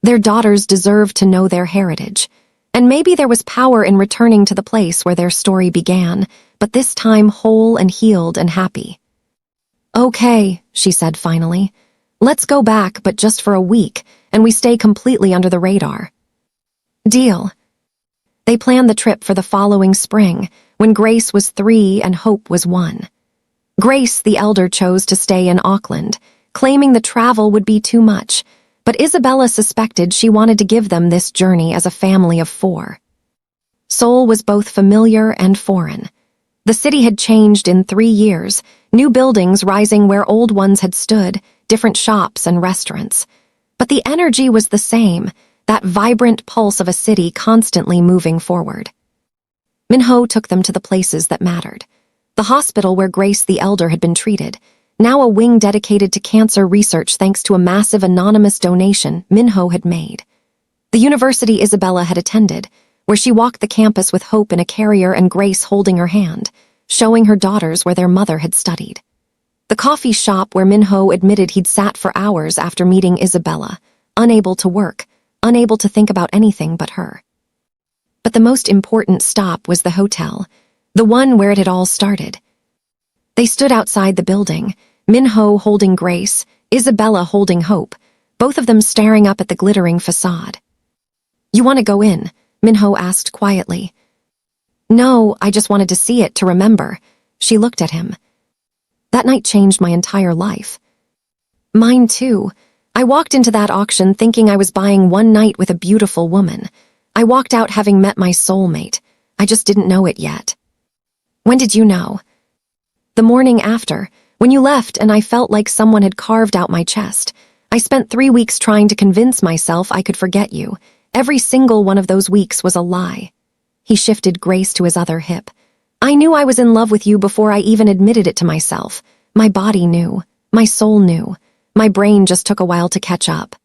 Their daughters deserved to know their heritage. And maybe there was power in returning to the place where their story began, but this time whole and healed and happy. "Okay," she said finally. "Let's go back, but just for a week, and we stay completely under the radar." "Deal." They planned the trip for the following spring, when Grace was 3 and Hope was 1. Grace, the elder, chose to stay in Auckland, claiming the travel would be too much, but Isabella suspected she wanted to give them this journey as a family of 4. Seoul was both familiar and foreign. The city had changed in 3 years, new buildings rising where old ones had stood, different shops and restaurants. But the energy was the same, that vibrant pulse of a city constantly moving forward. Minho took them to the places that mattered. The hospital where Grace the elder had been treated, now a wing dedicated to cancer research thanks to a massive anonymous donation Minho had made. The university Isabella had attended, where she walked the campus with Hope in a carrier and Grace holding her hand, showing her daughters where their mother had studied. The coffee shop where Minho admitted he'd sat for hours after meeting Isabella, unable to work, unable to think about anything but her. But the most important stop was the hotel, the one where it had all started. They stood outside the building, Minho holding Grace, Isabella holding Hope, both of them staring up at the glittering facade. "You want to go in?" Minho asked quietly. "No, I just wanted to see it to remember." She looked at him. "That night changed my entire life." "Mine too. I walked into that auction thinking I was buying one night with a beautiful woman. I walked out having met my soulmate. I just didn't know it yet." "When did you know?" "The morning after, when you left and I felt like someone had carved out my chest. I spent 3 weeks trying to convince myself I could forget you. Every single one of those weeks was a lie." He shifted Grace to his other hip. "I knew I was in love with you before I even admitted it to myself. My body knew. My soul knew. My brain just took a while to catch up.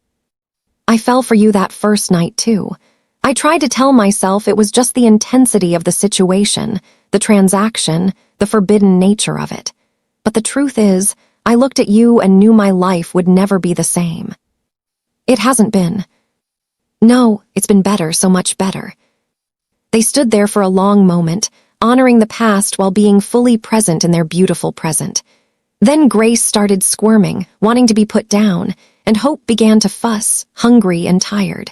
I fell for you that first night, too. I tried to tell myself it was just the intensity of the situation, the transaction, the forbidden nature of it. But the truth is, I looked at you and knew my life would never be the same. It hasn't been. No, it's been better, so much better." They stood there for a long moment, honoring the past while being fully present in their beautiful present. Then Grace started squirming, wanting to be put down, and Hope began to fuss, hungry and tired.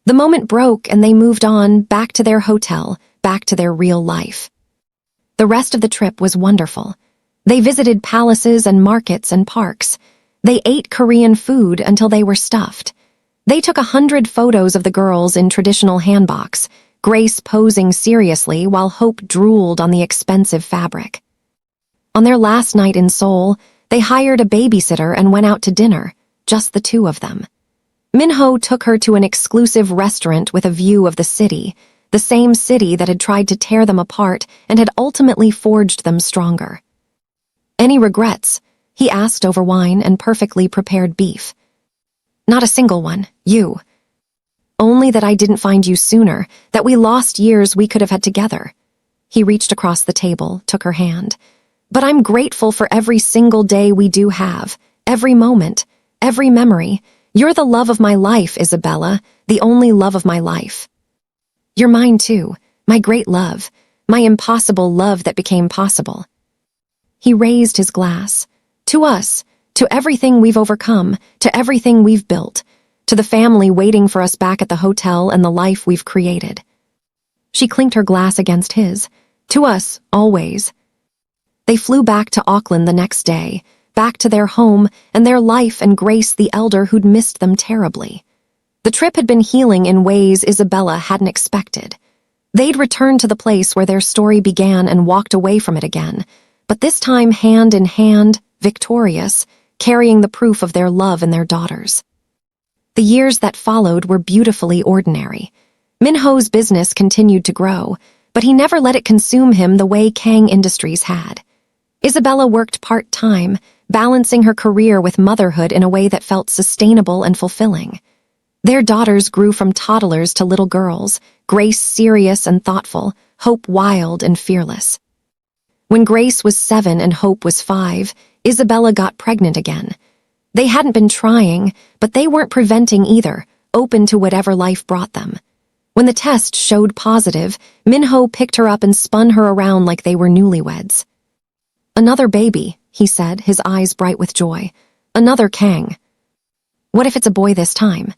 The moment broke and they moved on, back to their hotel, back to their real life. The rest of the trip was wonderful. They visited palaces and markets and parks. They ate Korean food until they were stuffed. They took 100 photos of the girls in traditional hanboks, Grace posing seriously while Hope drooled on the expensive fabric. On their last night in Seoul, they hired a babysitter and went out to dinner, just the two of them. Minho took her to an exclusive restaurant with a view of the same city that had tried to tear them apart and had ultimately forged them stronger. "Any regrets?" he asked over wine and perfectly prepared beef. "Not a single one. You. Only that I didn't find you sooner, that we lost years we could have had together." He reached across the table, took her hand. "But I'm grateful for every single day we do have, every moment, every memory. You're the love of my life, Isabella, the only love of my life. You're mine too, my great love, my impossible love that became possible." He raised his glass. "To us, to everything we've overcome, to everything we've built, to the family waiting for us back at the hotel and the life we've created." She clinked her glass against his. "To us, always." They flew back to Auckland the next day, back to their home and their life and Grace the elder who'd missed them terribly. The trip had been healing in ways Isabella hadn't expected. They'd returned to the place where their story began and walked away from it again, but this time hand in hand, victorious, carrying the proof of their love in their daughters. The years that followed were beautifully ordinary. Minho's business continued to grow, but he never let it consume him the way Kang Industries had. Isabella worked part-time, balancing her career with motherhood in a way that felt sustainable and fulfilling. Their daughters grew from toddlers to little girls, Grace serious and thoughtful, Hope wild and fearless. When Grace was 7 and Hope was 5, Isabella got pregnant again. They hadn't been trying, but they weren't preventing either, open to whatever life brought them. When the test showed positive, Minho picked her up and spun her around like they were newlyweds. "Another baby," he said, his eyes bright with joy. "Another Kang. What if it's a boy this time?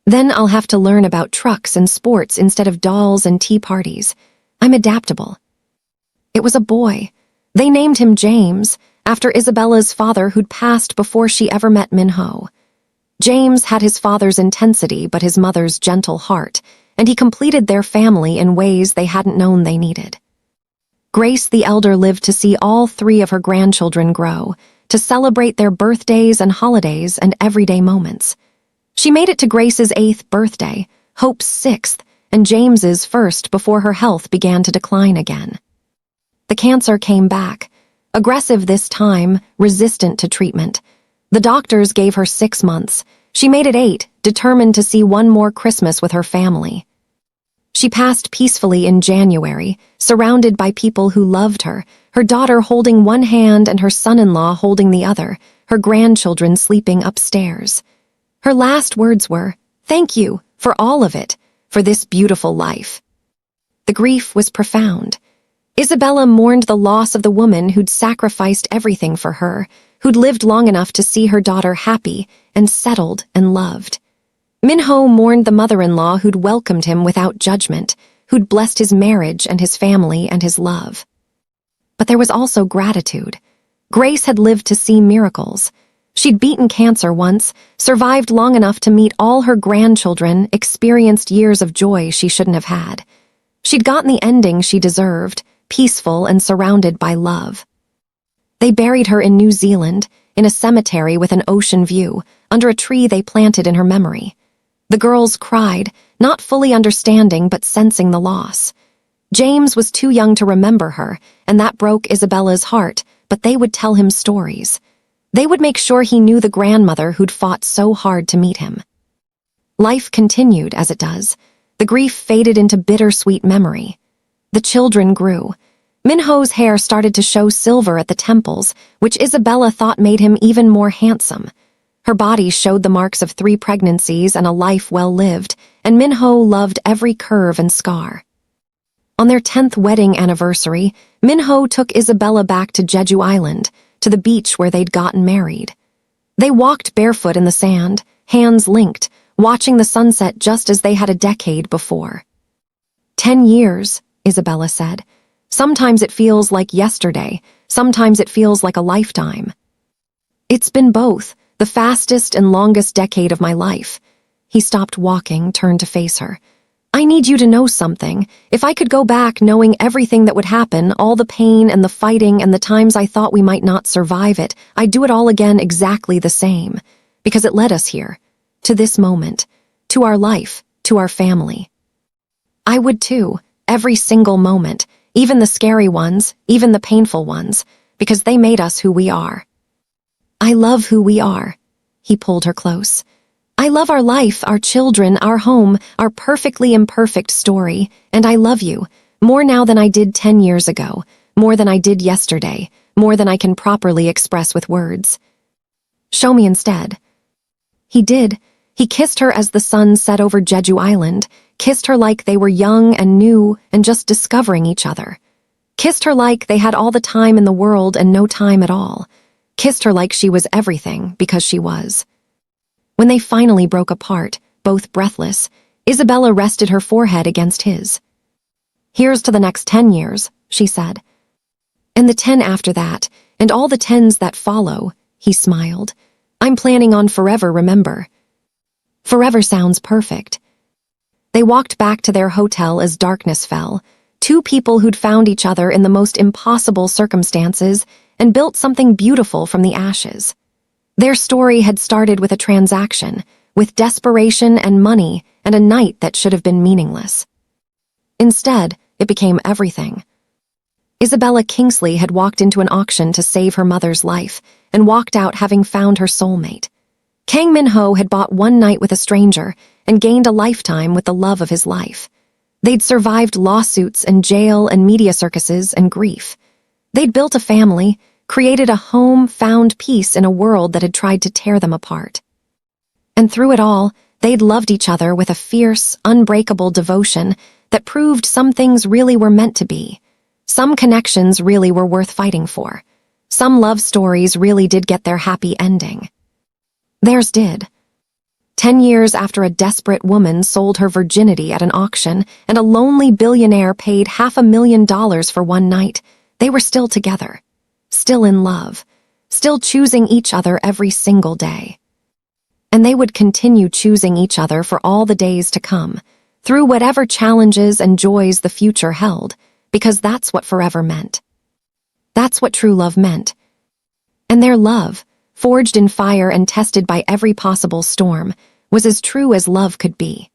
Then I'll have to learn about trucks and sports instead of dolls and tea parties. I'm adaptable." It was a boy. They named him James, after Isabella's father who'd passed before she ever met Minho. James had his father's intensity but his mother's gentle heart, and he completed their family in ways they hadn't known they needed. Grace the elder lived to see all 3 of her grandchildren grow, to celebrate their birthdays and holidays and everyday moments. She made it to Grace's 8th birthday, Hope's 6th, and James's 1st before her health began to decline again. The cancer came back, aggressive this time, resistant to treatment. The doctors gave her 6 months. She made it 8, determined to see one more Christmas with her family. She passed peacefully in January, surrounded by people who loved her, her daughter holding one hand and her son-in-law holding the other, her grandchildren sleeping upstairs. Her last words were, "Thank you for all of it, for this beautiful life." The grief was profound. Isabella mourned the loss of the woman who'd sacrificed everything for her, who'd lived long enough to see her daughter happy and settled and loved. Minho mourned the mother-in-law who'd welcomed him without judgment, who'd blessed his marriage and his family and his love. But there was also gratitude. Grace had lived to see miracles. She'd beaten cancer once, survived long enough to meet all her grandchildren, experienced years of joy she shouldn't have had. She'd gotten the ending she deserved, peaceful and surrounded by love. They buried her in New Zealand, in a cemetery with an ocean view, under a tree they planted in her memory. The girls cried, not fully understanding but sensing the loss. James was too young to remember her, and that broke Isabella's heart, but they would tell him stories. They would make sure he knew the grandmother who'd fought so hard to meet him. Life continued, as it does. The grief faded into bittersweet memory. The children grew. Minho's hair started to show silver at the temples, which Isabella thought made him even more handsome. Her body showed the marks of 3 pregnancies and a life well lived, and Minho loved every curve and scar. On their 10th wedding anniversary, Minho took Isabella back to Jeju Island, to the beach where they'd gotten married. They walked barefoot in the sand, hands linked, watching the sunset just as they had a decade before. 10 years, Isabella said. Sometimes it feels like yesterday, sometimes it feels like a lifetime. It's been both, the fastest and longest decade of my life. He stopped walking, turned to face her. I need you to know something. If I could go back knowing everything that would happen, all the pain and the fighting and the times I thought we might not survive it, I'd do it all again exactly the same. Because it led us here, to this moment, to our life, to our family. I would too, every single moment, even the scary ones, even the painful ones, because they made us who we are. I love who we are. He pulled her close. I love our life, our children, our home, our perfectly imperfect story, and I love you, more now than I did 10 years ago, more than I did yesterday, more than I can properly express with words. Show me instead. He did. He kissed her as the sun set over Jeju Island, kissed her like they were young and new and just discovering each other. Kissed her like they had all the time in the world and no time at all. Kissed her like she was everything, because she was. When they finally broke apart, both breathless, Isabella rested her forehead against his. Here's to the next 10 years, she said. And the 10 after that, and all the 10s that follow, he smiled. I'm planning on forever, remember. Forever sounds perfect. They walked back to their hotel as darkness fell, 2 people who'd found each other in the most impossible circumstances and built something beautiful from the ashes. Their story had started with a transaction, with desperation and money and a night that should have been meaningless. Instead, it became everything. Isabella Kingsley had walked into an auction to save her mother's life and walked out having found her soulmate. Kang Minho had bought one night with a stranger and gained a lifetime with the love of his life. They'd survived lawsuits and jail and media circuses and grief. They'd built a family, created a home, found peace in a world that had tried to tear them apart. And through it all, they'd loved each other with a fierce, unbreakable devotion that proved some things really were meant to be. Some connections really were worth fighting for. Some love stories really did get their happy ending. Theirs did. 10 years after a desperate woman sold her virginity at an auction and a lonely billionaire paid $500,000 for one night, they were still together. Still in love, still choosing each other every single day. And they would continue choosing each other for all the days to come, through whatever challenges and joys the future held, because that's what forever meant. That's what true love meant. And their love, forged in fire and tested by every possible storm, was as true as love could be.